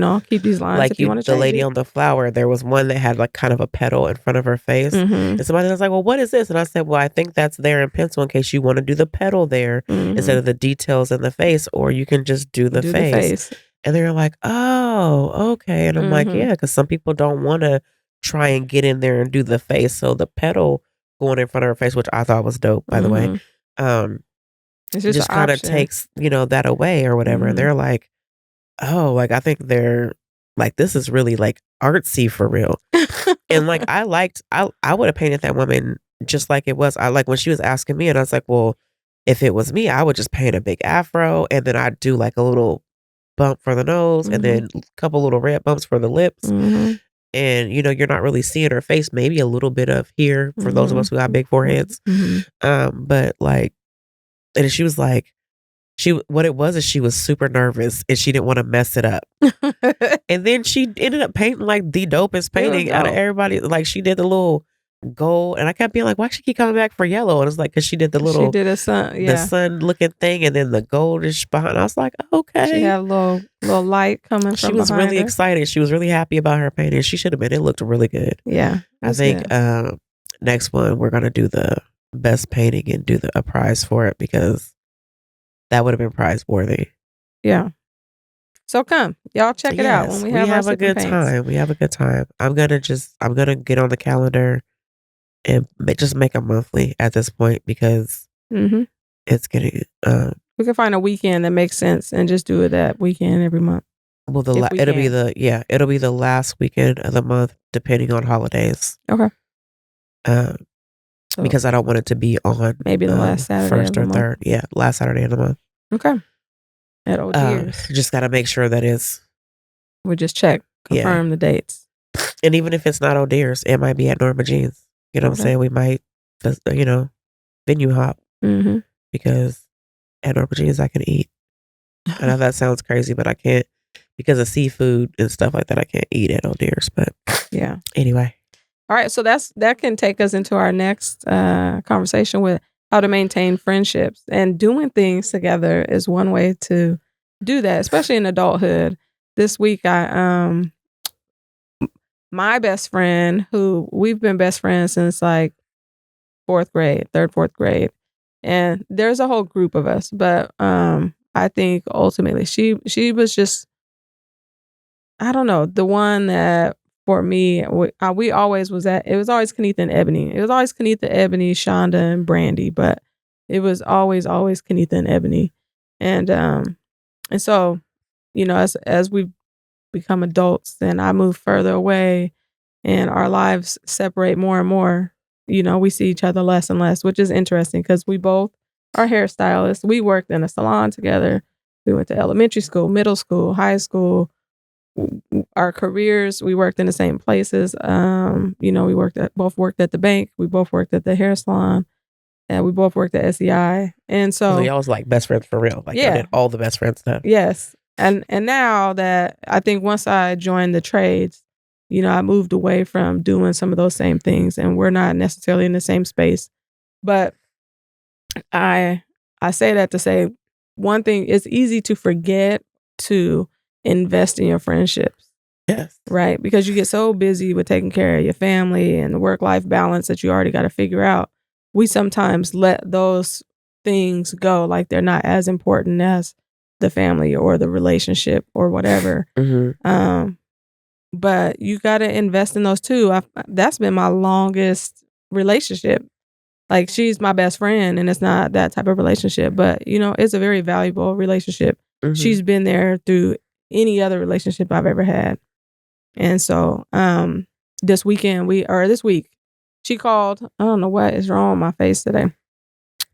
lines Like if you want to the change lady it. on the flower, there was one that had like kind of a petal in front of her face. Mm-hmm. And somebody was like, "Well, what is this?" And I said, "Well, I think that's there in pencil in case you want to do the petal there instead Mm-hmm. of the details in the face, or you can just do the Do the face." face. And they're like, "Oh, okay." And I'm like, Mm-hmm. "Yeah, because some people don't want to try and get in there and do the face. So the petal going in front of her face, which I thought was dope, by the way, Mm-hmm. um, It's just an just kind of option. takes, that away or whatever." And Mm-hmm. they're like, "Oh, like I think they're like this is really like artsy for real." And like I would have painted that woman just like it was. I like when she was asking me, and I was like, "Well, if it was me, I would just paint a big afro, and then I'd do like a little bump for the nose, and Mm-hmm. then a couple little red bumps for the lips." Mm-hmm. And you're not really seeing her face, maybe a little bit of here for those of Mm-hmm. us who got big foreheads. Mhm. But like, and she was like, what it was is she was super nervous and she didn't want to mess it up. And then she ended up painting like the dopest It was painting out of dope. everybody. Like she did the little gold, and I kept being like, why she keep coming back for yellow? And it's like because she did She did a the yeah. sun looking thing, and then the goldish behind. I was like, She okay. had a little light coming She from was behind really her. excited. She was really happy about her painting. She should have been. It looked really good. Yeah, it I was think good. next one we're gonna do the best painting and do a prize for it because that would have been prize worthy. Yeah. So come, y'all check it out when Yes, we we have our have a sipping good paints. time. We have a good time. I'm gonna get on the calendar and just make a monthly at this point because Mhm. it's getting We can find a weekend that makes sense and just do it that weekend every month well if we it'll be can. it'll be the last weekend of the month depending on holidays. Okay. Uh, So because I don't want it to be on maybe the last Saturday of first the or month. third. Yeah, last Saturday of the month. Okay. At O'Deer's. Just gotta make sure that it's We just check, yeah. confirm the dates. And even if it's not O'Deer's, it might be at Norma Jean's. You know what I'm Okay. saying? We might, venue hop Mhm. because at Norma Jean's I can eat. I know that sounds crazy, but I can't because of seafood and stuff like that. I can't eat at O'Deer's. But Yeah. anyway, All right, so that can take us into our next conversation with how to maintain friendships, and doing things together is one way to do that, especially in adulthood. This week, my best friend, who we've been best friends since like fourth grade, and there's a whole group of us, but I think ultimately she was just, I don't know, the one that for me, we always was at, it was always Kennitha and Ebony. It was always Kennitha, Ebony, Shonda, and Brandy, but it was always Kennitha and Ebony. And so, as we've become adults and I move further away and our lives separate more and more, we see each other less and less, which is interesting because we both are hairstylists. We worked in a salon together. We went to elementary school, middle school, high school. Our careers, we worked in the same places. We both worked at the bank. We both worked at the hair salon, and we both worked at SEI. And so so, y'all was like best friends for real. Like y'all yeah, did all the best friend stuff. yes. And now that I think once I joined the trades, I moved away from doing some of those same things, and we're not necessarily in the same space. But I I say that to say one thing, it's easy to forget to invest in your friendships. Yes. Right? Because you get so busy with taking care of your family and the work-life balance that you already got to figure out. We sometimes let those things go like they're not as important as the family or the relationship or whatever. Mm-hmm. But you got to invest in those too. That's been my longest relationship. Like, she's my best friend and it's not that type of relationship, but it's a very valuable relationship. Mm-hmm. She's been there through any other relationship I've ever had. And so this week, she called. I don't know what is wrong with my face today,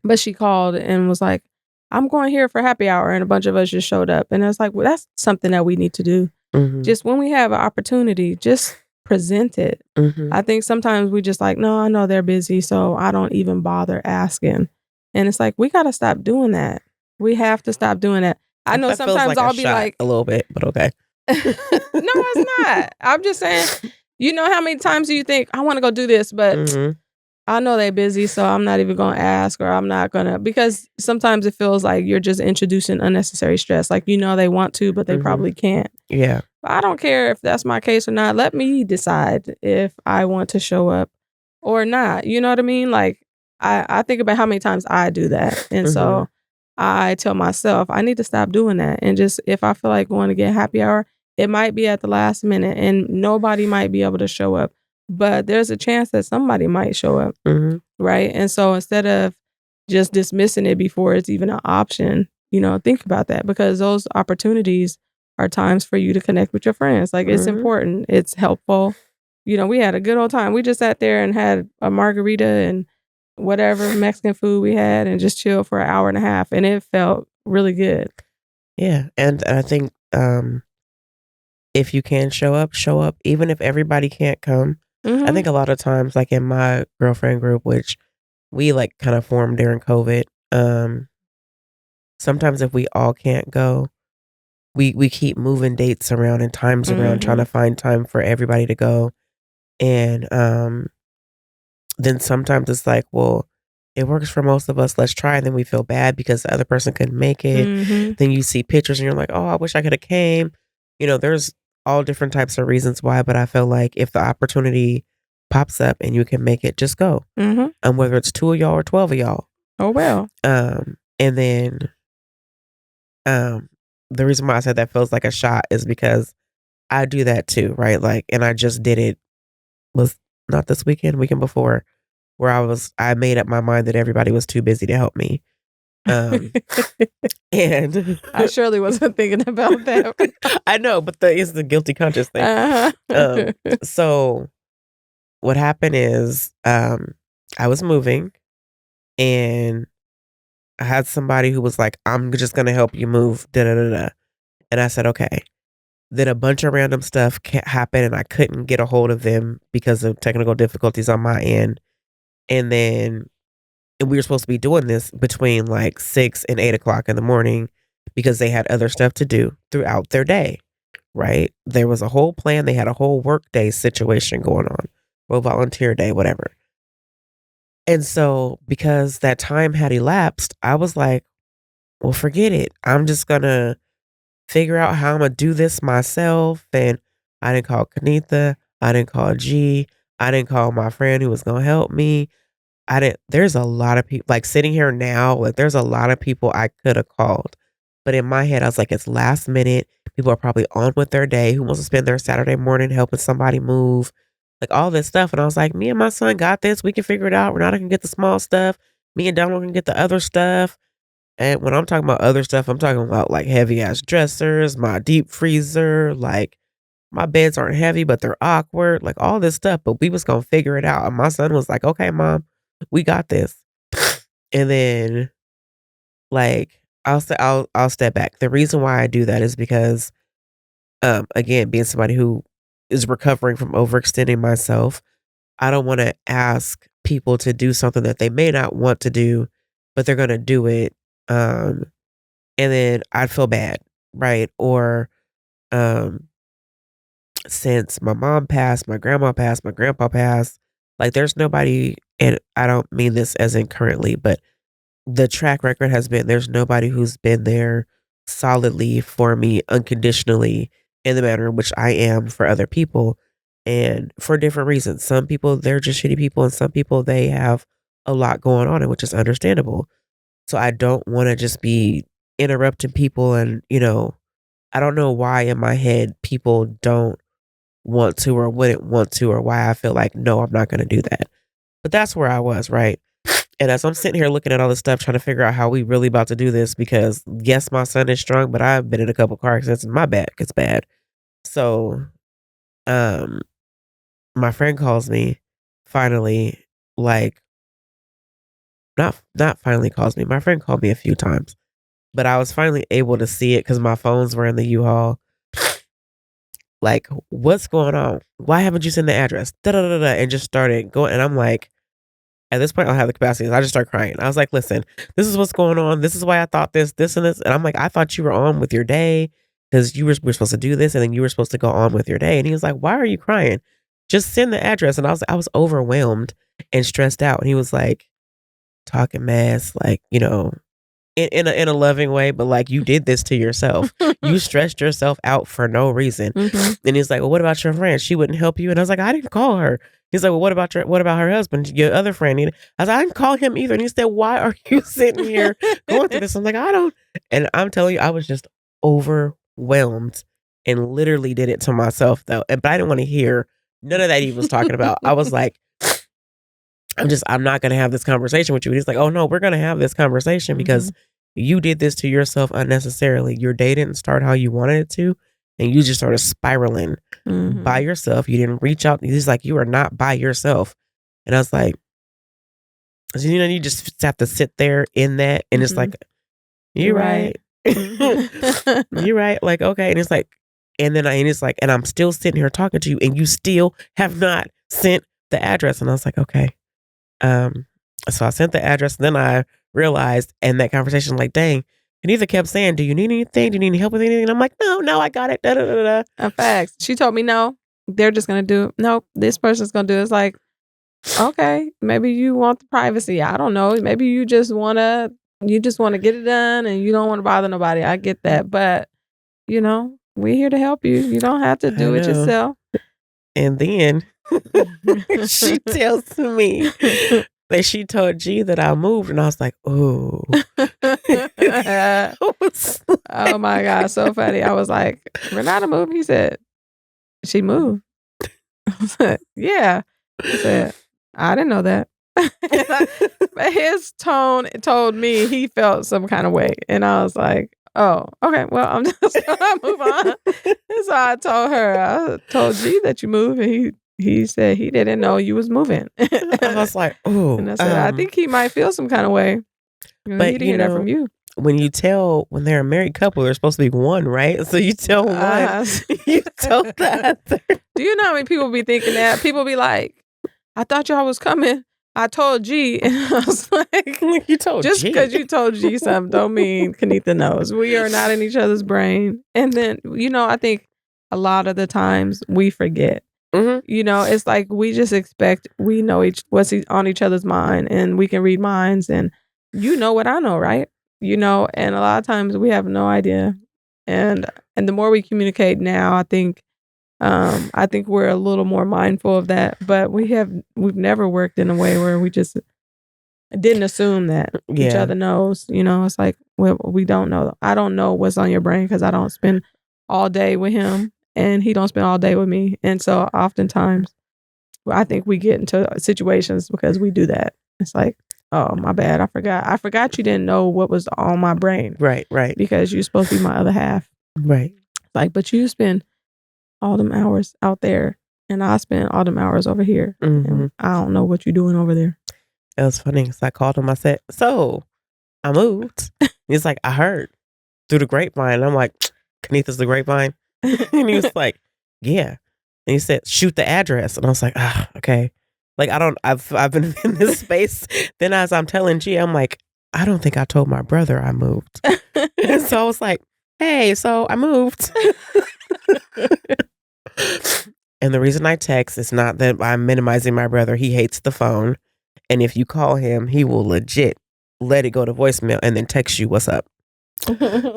but she called and was like, I'm going here for happy hour. And a bunch of us just showed up. And I was like, well, that's something that we need to do. Mm-hmm. Just when we have an opportunity, just present it. Mm-hmm. I think sometimes we just like, no, I know they're busy, so I don't even bother asking. And it's like, we got to stop doing that. We have to stop doing that. I know That feels sometimes like a I'll be shot like, a little bit, but okay. no, it's not. I'm just saying, how many times do you think I want to go do this, but Mm-hmm. I know they're busy, so I'm not even going to ask, or I'm not going to, because sometimes it feels like you're just introducing unnecessary stress. Like, they want to, but they Mm-hmm. probably can't. Yeah. I don't care if that's my case or not. Let me decide if I want to show up or not. You know what I mean? Like, I think about how many times I do that. And so I tell myself, I need to stop doing that. And just, if I feel like going to get happy hour, it might be at the last minute and nobody might be able to show up. But there's a chance that somebody might show up. Mm-hmm. Right. And so instead of just dismissing it before it's even an option, think about that, because those opportunities are times for you to connect with your friends. Like, it's important. It's helpful. We had a good old time. We just sat there and had a margarita and whatever Mexican food we had and just chilled for an hour and a half. And it felt really good. Yeah. And I think if you can show up, even if everybody can't come. I think a lot of times, like in my girlfriend group, which we like kind of formed during COVID, sometimes if we all can't go, we keep moving dates around and times around, trying to find time for everybody to go. And then sometimes it's like, well, it works for most of us, let's try. And then we feel bad because the other person couldn't make it. Then you see pictures and you're like, oh, I wish I could have came. There's all different types of reasons why, but I feel like if the opportunity pops up and you can make it, just go. Whether it's 2 of y'all or 12 of y'all. Oh, well. And then Um, the reason why I said that feels like a shot is because I do that too, right? Like, and I just did it was not this weekend, weekend before, where I made up my mind that everybody was too busy to help me. Um, and I surely wasn't thinking about that. I know, but it's the guilty conscience thing. Uh-huh. So what happened is, I was moving and I had somebody who was like, "I'm just gonna help you move." Da da da da. And I said, "Okay." Then a bunch of random stuff happened, and I couldn't get a hold of them because of technical difficulties on my end. And then and we were supposed to be doing this between like 6 and 8 o'clock in the morning because they had other stuff to do throughout their day. Right? There was a whole plan. They had a whole workday situation going on, or volunteer day, whatever. And so, because that time had elapsed, I was like, well, forget it. I'm just gonna figure out how I'm gonna do this myself. And I didn't call Kennitha. I didn't call G. I didn't call my friend who was gonna help me. There's a lot of people like sitting here now, like there's a lot of people I could have called. But in my head, I was like, it's last minute. People are probably on with their day. Who wants to spend their Saturday morning helping somebody move? Like all this stuff. And I was like, me and my son got this. We can figure it out. Renata can get the small stuff. Me and Donald can get the other stuff. And when I'm talking about other stuff, I'm talking about like heavy ass dressers, my deep freezer, like my beds aren't heavy, but they're awkward, like all this stuff. But we was gonna figure it out. And my son was like, okay, mom, we got this. And then like I'll step back. The reason why I do that is because again, being somebody who is recovering from overextending myself, I don't want to ask people to do something that they may not want to do, but they're gonna do it. Um and then I'd feel bad, right? Or um since my mom passed, my grandma passed, my grandpa passed, like there's nobody, and I don't mean this as in currently, but the track record has been there's nobody who's been there solidly for me unconditionally in the manner in which I am for other people, and for different reasons. Some people, they're just shitty people, and some people, they have a lot going on, and which is understandable. So I don't want to just be interrupting people, and I don't know why in my head people don't want to or wouldn't want to, or why I feel like, no, I'm not going to do that. But that's where I was, right? And as I'm sitting here looking at all this stuff, trying to figure out how we really about to do this, because yes, my son is strong, but I've been in a couple car accidents and my back is bad. So, um, my friend calls me finally, like not finally calls me. My friend called me a few times, but I was finally able to see it because my phones were in the U-Haul. Like, what's going on? Why haven't you sent the address? Da da da da, and just started going. And I'm like, at this point, I don't have the capacity. I just start crying. I was like, listen, this is what's going on. This is why I thought this, and this. And I'm like, I thought you were on with your day because we were supposed to do this, and then you were supposed to go on with your day. And he was like, why are you crying? Just send the address. And I was overwhelmed and stressed out. And he was like, talking mess, like, in a loving way, but like, you did this to yourself. You stressed yourself out for no reason. Mhm. And he's like, well, what about your friend? She wouldn't help you. And I was like, I didn't call her. He's like, well, what about her husband, your other friend? And I was like, I didn't call him either. And he said, why are you sitting here going through this? I'm like, I don't. And I'm telling you, I was just overwhelmed and literally did it to myself though. But I didn't want to hear none of that he was talking about. I was like, I'm not going to have this conversation with you. And he's like, oh no, we're going to have this conversation because you did this to yourself unnecessarily. Your day didn't start how you wanted it to. And you just started spiraling by yourself. You didn't reach out. He's like, you are not by yourself. And I was like, so, you just have to sit there in that. And it's like, you're right. You're right. Like, okay. And it's like, and I'm still sitting here talking to you and you still have not sent the address. And I was like, okay. So I sent the address, and then I realized in that conversation, like, dang, Kennitha kept saying, do you need anything? Do you need any help with anything? And I'm like, no, I got it. Da, da, da, da. Facts. She told me no. They're just gonna do it. No, this person's gonna do it. It's like, okay, maybe you want the privacy. I don't know. Maybe you just wanna get it done and you don't want to bother nobody. I get that. But we're here to help you. You don't have to I do it know. yourself. And then she tells me, Then she told G that I moved, and I was like, "Ooh." I was Oh my God, so funny. I was like, Renata moved? He said, she moved. I was like, yeah. He said, I didn't know that. But his tone told me he felt some kind of way. And I was like, oh, okay, well, I'm just gonna move on. And so I told her, I told G that you moved, and he said he didn't know you was moving. I was like, "Ooh." And I said, I think he might feel some kind of way. He But didn't hear that from you. when they're a married couple, they're supposed to be one, right? So you tell one, you tell the other. Do you know how many people be thinking that? People be like, I thought y'all was coming. I told G. And I was like, You told just G. because you told G something don't mean Kennitha knows. We are not in each other's brain. And then, I think a lot of the times we forget. Mhm. It's like we just expect we know what's on each other's mind, and we can read minds, and you know what I know, right? And a lot of times we have no idea. And the more we communicate now, I think we're a little more mindful of that. But we've never worked in a way where we just didn't assume that each Yeah. other knows. It's like we don't know. I don't know what's on your brain because I don't spend all day with him, and he don't spend all day with me. And so oftentimes I think we get into situations because we do that. It's like, oh, my bad. I forgot you didn't know what was on my brain. Right. Because you're supposed to be my other half. Right. Like, but you spend all them hours out there, and I spend all them hours over here. Mm-hmm. And I don't know what you're doing over there. It was funny because I called him. I said, "So I moved." He's like, "I heard through the grapevine." And I'm like, "Kennitha's the grapevine?" And he was like, "Yeah." And he said, "Shoot the address." And I was like, okay. Like, I've been in this space. Then as I'm telling G, I'm like, I don't think I told my brother I moved. And so I was like, "Hey, so I moved." And the reason I text is not that I'm minimizing my brother. He hates the phone. And if you call him, he will legit let it go to voicemail and then text you what's up.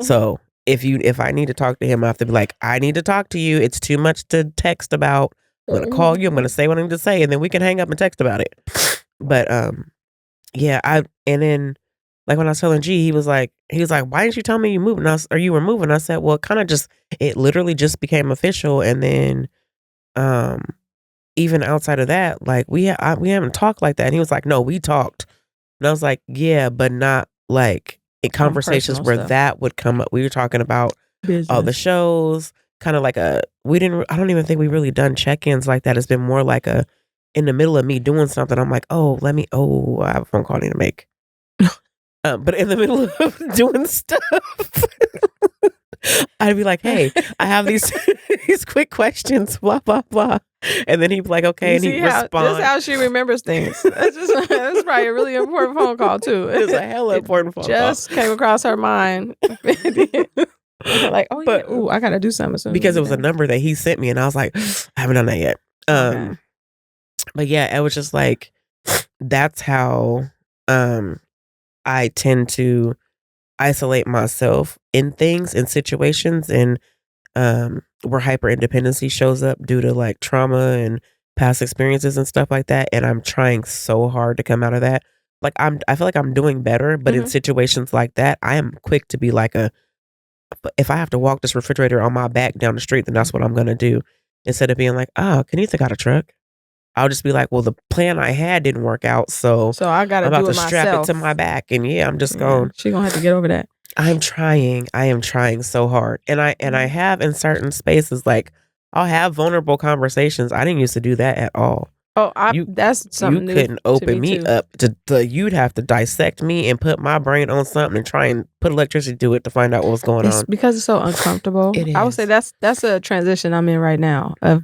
So if I need to talk to him, I have to be like, I need to talk to you. It's too much to text about. I'm gonna call you. I'm gonna say what I need to say, and then we can hang up and text about it. But yeah. And then like when I was telling G, he was like, "Why didn't you tell me you moved? Or you were moving?" I said, "Well, it literally just became official." And then even outside of that, like we haven't talked like that. And he was like, "No, we talked." And I was like, "Yeah, but not like in conversations where stuff. that would come up." We were talking about all the Business. shows, kind of like I don't even think we really done check-ins like that. It's been more like in the middle of me doing something, I'm like, I have a phone call I need to make. But in the middle of doing stuff, I'd be like, "Hey, I have these these quick questions, blah blah blah," and then he'd be like, "Okay," and he'd respond. This is how she remembers things. That's probably a really important phone call too. It's a hella important phone call. Just came across her mind. Like, oh yeah, ooh, I gotta do something soon. Because it was a number that he sent me, and I was like, I haven't done that yet. Okay. But yeah, it was just like that's how I tend to isolate myself in things, in situations, and where hyper independency shows up due to like trauma and past experiences and stuff like that. And I'm trying so hard to come out of that. Like I feel like I'm doing better, but in situations like that, I am quick to be like if I have to walk this refrigerator on my back down the street, then that's what I'm gonna do. Instead of being like, "Oh, Kennitha got a truck." I'll just be like, "Well, the plan I had didn't work out, so I gotta I'm about do to it strap myself. it to my back." And yeah, I'm just going. She gonna have to get over that. I am trying so hard. And I have in certain spaces, like I'll have vulnerable conversations. I didn't used to do that at all. Oh, that's something you new couldn't open to me too. up you'd have to dissect me and put my brain on something and try and put electricity to it to find out what was going on. Because it's so uncomfortable. It I would is. say that's a transition I'm in right now of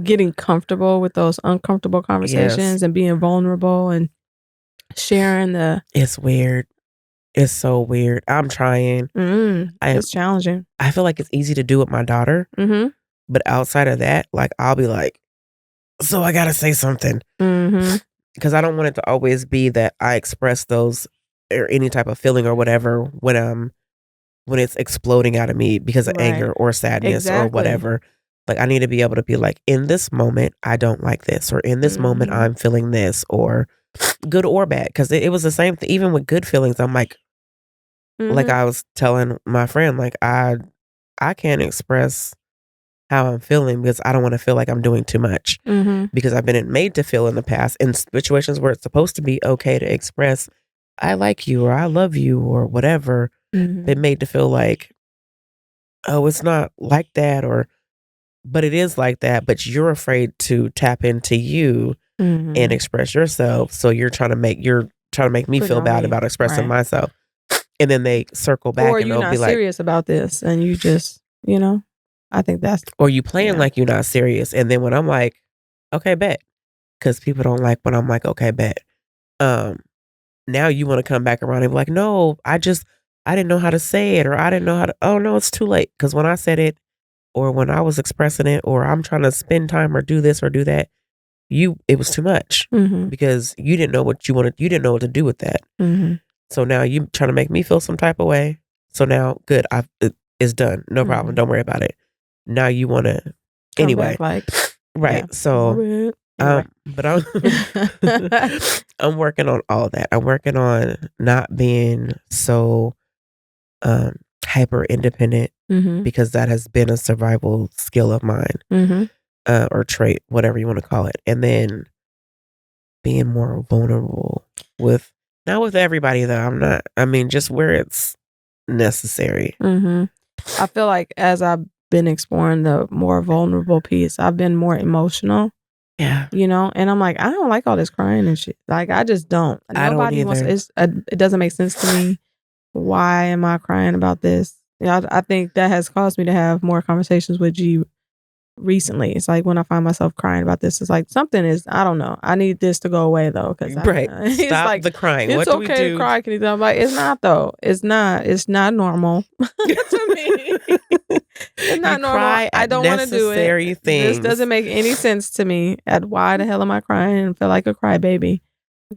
getting comfortable with those uncomfortable conversations and being vulnerable and sharing the. It's weird. It's so weird. I'm trying. It's challenging. I feel like it's easy to do with my daughter. Mm-hmm. But outside of that, like I'll be like, "So I gotta say something." Mm-hmm. Because I don't want it to always be that I express those or any type of feeling or whatever when it's exploding out of me because of anger or sadness or whatever. Like I need to be able to be like, in this moment, I don't like this, or in this moment, I'm feeling this, or good or bad, because it was the same thing. Even with good feelings, I'm like Mhm. I was telling my friend, like I can't express how I'm feeling because I don't want to feel like I'm doing too much, Mhm. because I've been made to feel in the past in situations where it's supposed to be okay to express I like you or I love you or whatever, been Mhm. made to feel like, oh, it's not like that, or but it is like that, but you're afraid to tap into you and Mhm. express yourself. So you're trying to make me Put it feel on bad me. about expressing Right. myself. And then they circle Or back and you they'll be not like, serious about this and you just, you know, I think that's or you playing yeah. like you're not serious. And then when I'm like, okay, bet. Because people don't like when I'm like, okay, bet. Um, Now you want to come back around and be like, no, I didn't know how to say it, or I didn't know how to, oh no, it's too late. Because when I said it, or when I was expressing it, or I'm trying to spend time or do this or do that, it was too much Mhm. because you didn't know what you wanted. You didn't know what to do with that. Mhm. So now you trying to make me feel some type of way. So now, good, it's done. No problem. Mhm. Don't worry about it. Now you want to, Come anyway, back like, right? yeah. My So, bad. Anyway. but I'm I'm working on all that. I'm working on not being so um hyper independent, Mhm. because that has been a survival skill of mine, Mhm. or trait, whatever you want to call it. And then being more vulnerable with, not with everybody though. I'm not. I mean, just where it's necessary. Mhm. I feel like as I've been exploring the more vulnerable piece, I've been more emotional, Yeah, and I'm like, I don't like all this crying and shit. Like, I just don't. I don't Nobody wants either. it doesn't make sense to me. Why am I crying about this? I think that has caused me to have more conversations with G recently. It's like when I find myself crying about this, it's like something is, I don't know. I need this to go away though, because Right. it's Stop like the crying. it's What do we okay to do? cry, Kennitha. I'm like, it's not though. It's not. It's not normal to me. It's You not normal. cry I at don't want to do it. necessary This things. doesn't make any sense to me. At why the hell am I crying and feel like a crybaby?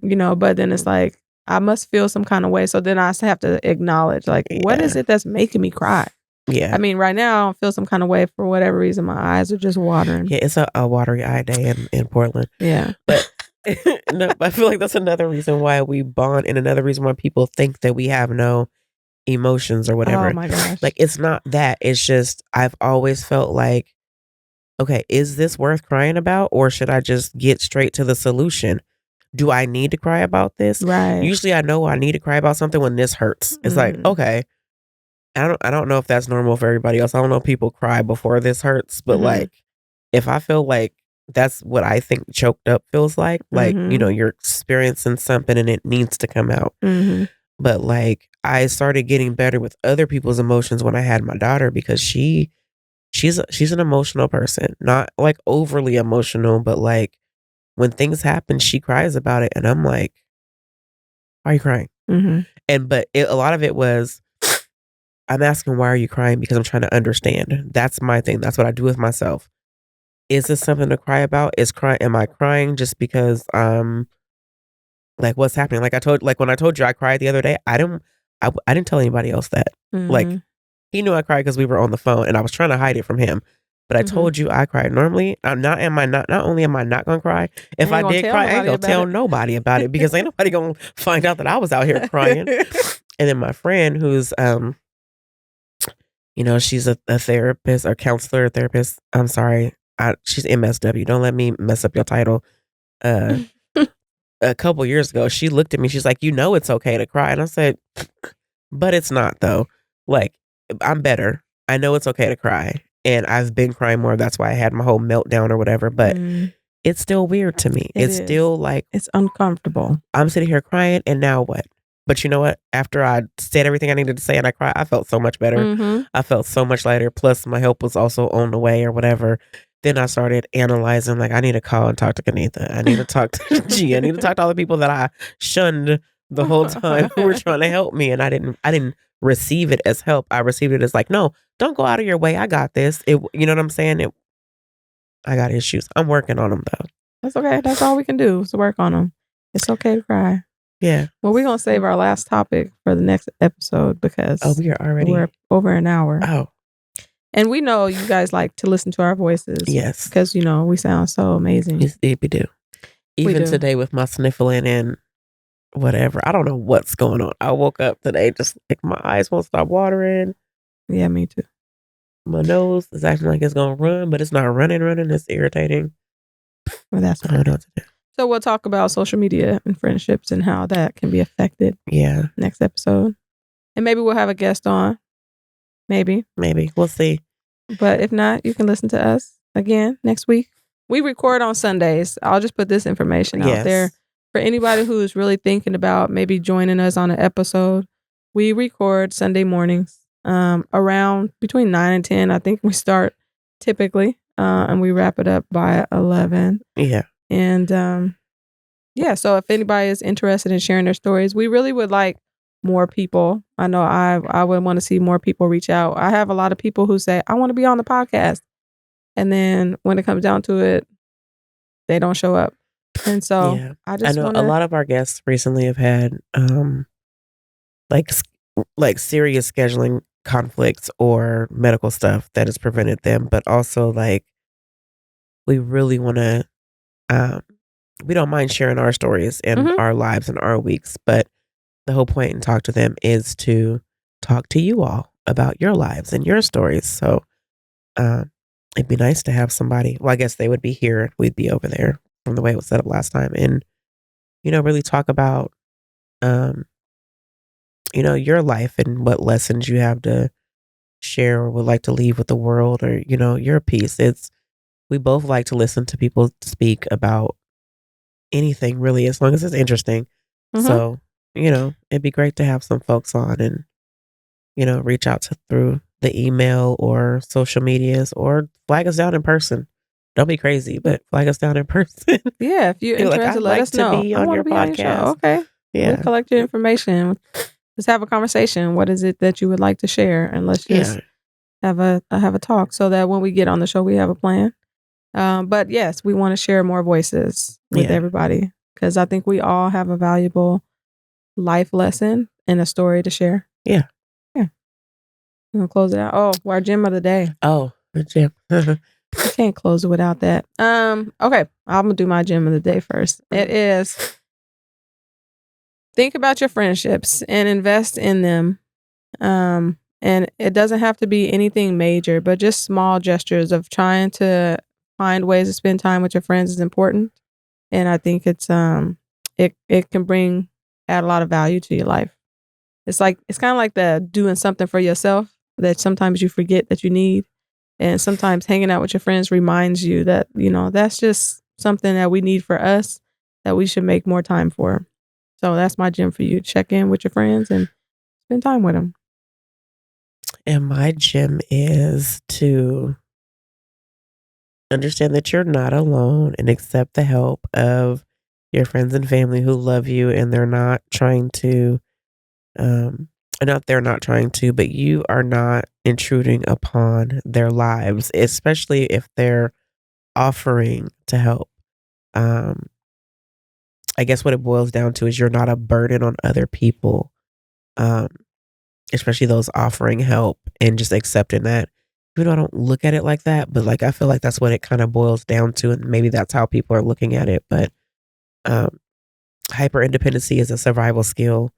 But then it's like I must feel some kind of way. So then I have to acknowledge, like, what is Yeah. it that's making me cry? I Yeah. mean, right now I feel some kind of way for whatever reason. My eyes are just watering. Yeah, it's a watery eye day in Portland. Yeah. But no, I feel like that's another reason why we bond, and another reason why people think that we have no emotions or Oh whatever. my gosh. Like, it's not that. It's just I've always felt like, okay, is this worth crying about, or should I just get straight to the solution? Do I need to cry about this? Right. Usually I know I need to cry about something when this hurts. It's like, Mm. okay, I don't know if that's normal for everybody else. I don't know if people cry before this hurts, but Mhm. like if I feel like that's what I think choked up feels like, Mhm. you're experiencing something and it needs to come out. Mhm. But like I started getting better with other people's emotions when I had my daughter, because she's an emotional person. Not like overly emotional, but like when things happen, she cries about it and I'm like, "Why are you crying?" Mhm. And but a lot of it was, I'm asking, "Why are you crying?" Because I'm trying to understand. That's my thing. That's what I do with myself. Is this something to cry about? Am I crying just because like what's happening? Like when I told you I cried the other day, I didn't tell anybody else that. Like Mhm. he knew I cried because we were on the phone and I was trying to hide it from him. But I Mhm. told you I cried. Normally, not only am I not gonna cry, I if ain't I gonna did tell cry, I ain't nobody gonna about tell nobody about it, because ain't nobody gonna find out that I was out here crying. it. And then my friend who's she's a therapist or counselor, therapist. I'm sorry. She's MSW. Don't let me mess up your title. Uh, a couple years ago, she looked at me. She's like, it's okay to cry. And I said, but it's not though. Like, I'm better. I know it's okay to cry. And I've been crying more. That's why I had my whole meltdown or whatever. But Mm, it's still weird to me. it It's is. still like, It's uncomfortable. I'm sitting here crying, and now what? But you know what? After I said everything I needed to say and I cried, I felt so much better. Mhm. I felt so much lighter. Plus, my help was also on the way or whatever. Then I started analyzing, like, I need to call and talk to Kennitha. I need to talk to G. I need to talk to all the people that I shunned the whole time who were trying to help me. And I didn't receive it as help. I received it as like, no, don't go out of your way. I got this. You know what I'm saying? I got issues. I'm working on them though. That's okay. That's all we can do is work on them. It's okay to cry. Yeah. Well, we're gonna save our last topic for the next episode Oh, because we are already. we're over an hour. Oh, And we know you guys like to listen to our voices yes. because we sound so amazing. We do. We Even do. today with my sniffling and whatever, I don't know what's going on. I woke up today just like my eyes won't stop watering. Yeah, me too. My nose is acting like it's gonna run, but it's not running. It's irritating. Well, that's I don't know okay. what to do. So we'll talk about social media and friendships and how that can be affected Yeah, next episode. And maybe we'll have a guest on. Maybe. maybe. We'll see. But if not, you can listen to us again next week. We record on Sundays. I'll just put this information out there Yes. for anybody who's really thinking about maybe joining us on an episode. We record Sunday mornings around between 9 and 10. I think we start typically, and we wrap it up by 11. Yeah. And yeah, so if anybody is interested in sharing their stories, we really would like more people. I know I would want to see more people reach out. I have a lot of people who say, I want to be on the podcast. And then when it comes down to it, they don't show up. And so Yeah. I I just know want a to, lot of our guests recently have had like like serious scheduling conflicts or medical stuff that has prevented them, but also like we really want to um we don't mind sharing our stories and Mhm. our lives and our weeks, but the whole point in talk to them is to talk to you all about your lives and your stories. So um it'd be nice to have somebody. Well, I guess they would be here and we'd be over there from the way it was set up last time, and really talk about um your life and what lessons you have to share or would like to leave with the world, or your piece. It's We both like to listen to people speak about anything really, as long as it's interesting. Mhm. So it'd be great to have some folks on and reach out to through the email or social medias, or flag us down in person. Don't be crazy, but flag us down in person. Yeah, if you're You're like, interested, I'd let like us to know. be I on want to your be on your show. podcast. Okay. We'll Yeah. collect your information. Let's have a conversation. What is it that you would like to share? And let's just Yeah. have a talk so that when we get on the show, we have a plan. But yes, we want to share more voices with Yeah. everybody because I think we all have a valuable life lesson and a story to share. Yeah. Yeah. We're gonna close it out. Oh, our gem of the day. Oh, the gym. I can't close it without that. Okay, I'm gonna do my gem of the day first. It is think about your friendships and invest in them. And it doesn't have to be anything major, but just small gestures of trying to find ways to spend time with your friends is important. And I think it can add a lot of value to your life. It's kind of like the doing something for yourself that sometimes you forget that you need. And sometimes hanging out with your friends reminds you that, that's just something that we need for us that we should make more time for. So that's my gym for you. Check in with your friends and spend time with them. And my gym is to understand that you're not alone and accept the help of your friends and family who love you, and they're not trying to not they're not trying to, but you are not intruding upon their lives, especially if they're offering to help. Um I guess what it boils down to is you're not a burden on other people. Um Especially those offering help, and just accepting that. Even though I don't look at it like that, but like I feel like that's what it kind of boils down to, and maybe that's how people are looking at it. But um, hyper independency is a survival skill,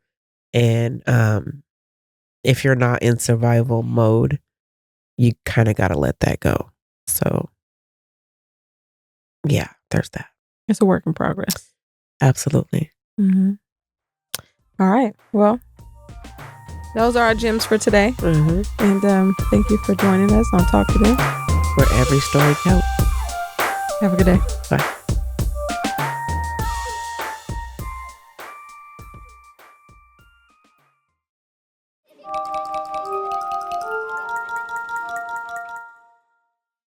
and if you're not in survival mode, you kind of got to let that go. So yeah, there's that. It's a work in progress. Absolutely. Mm-hmm. All right. Well, those are our gems for today. Mm-hmm. And thank you for joining us on Talk to Them. Where every story counts. Have a good day. Bye.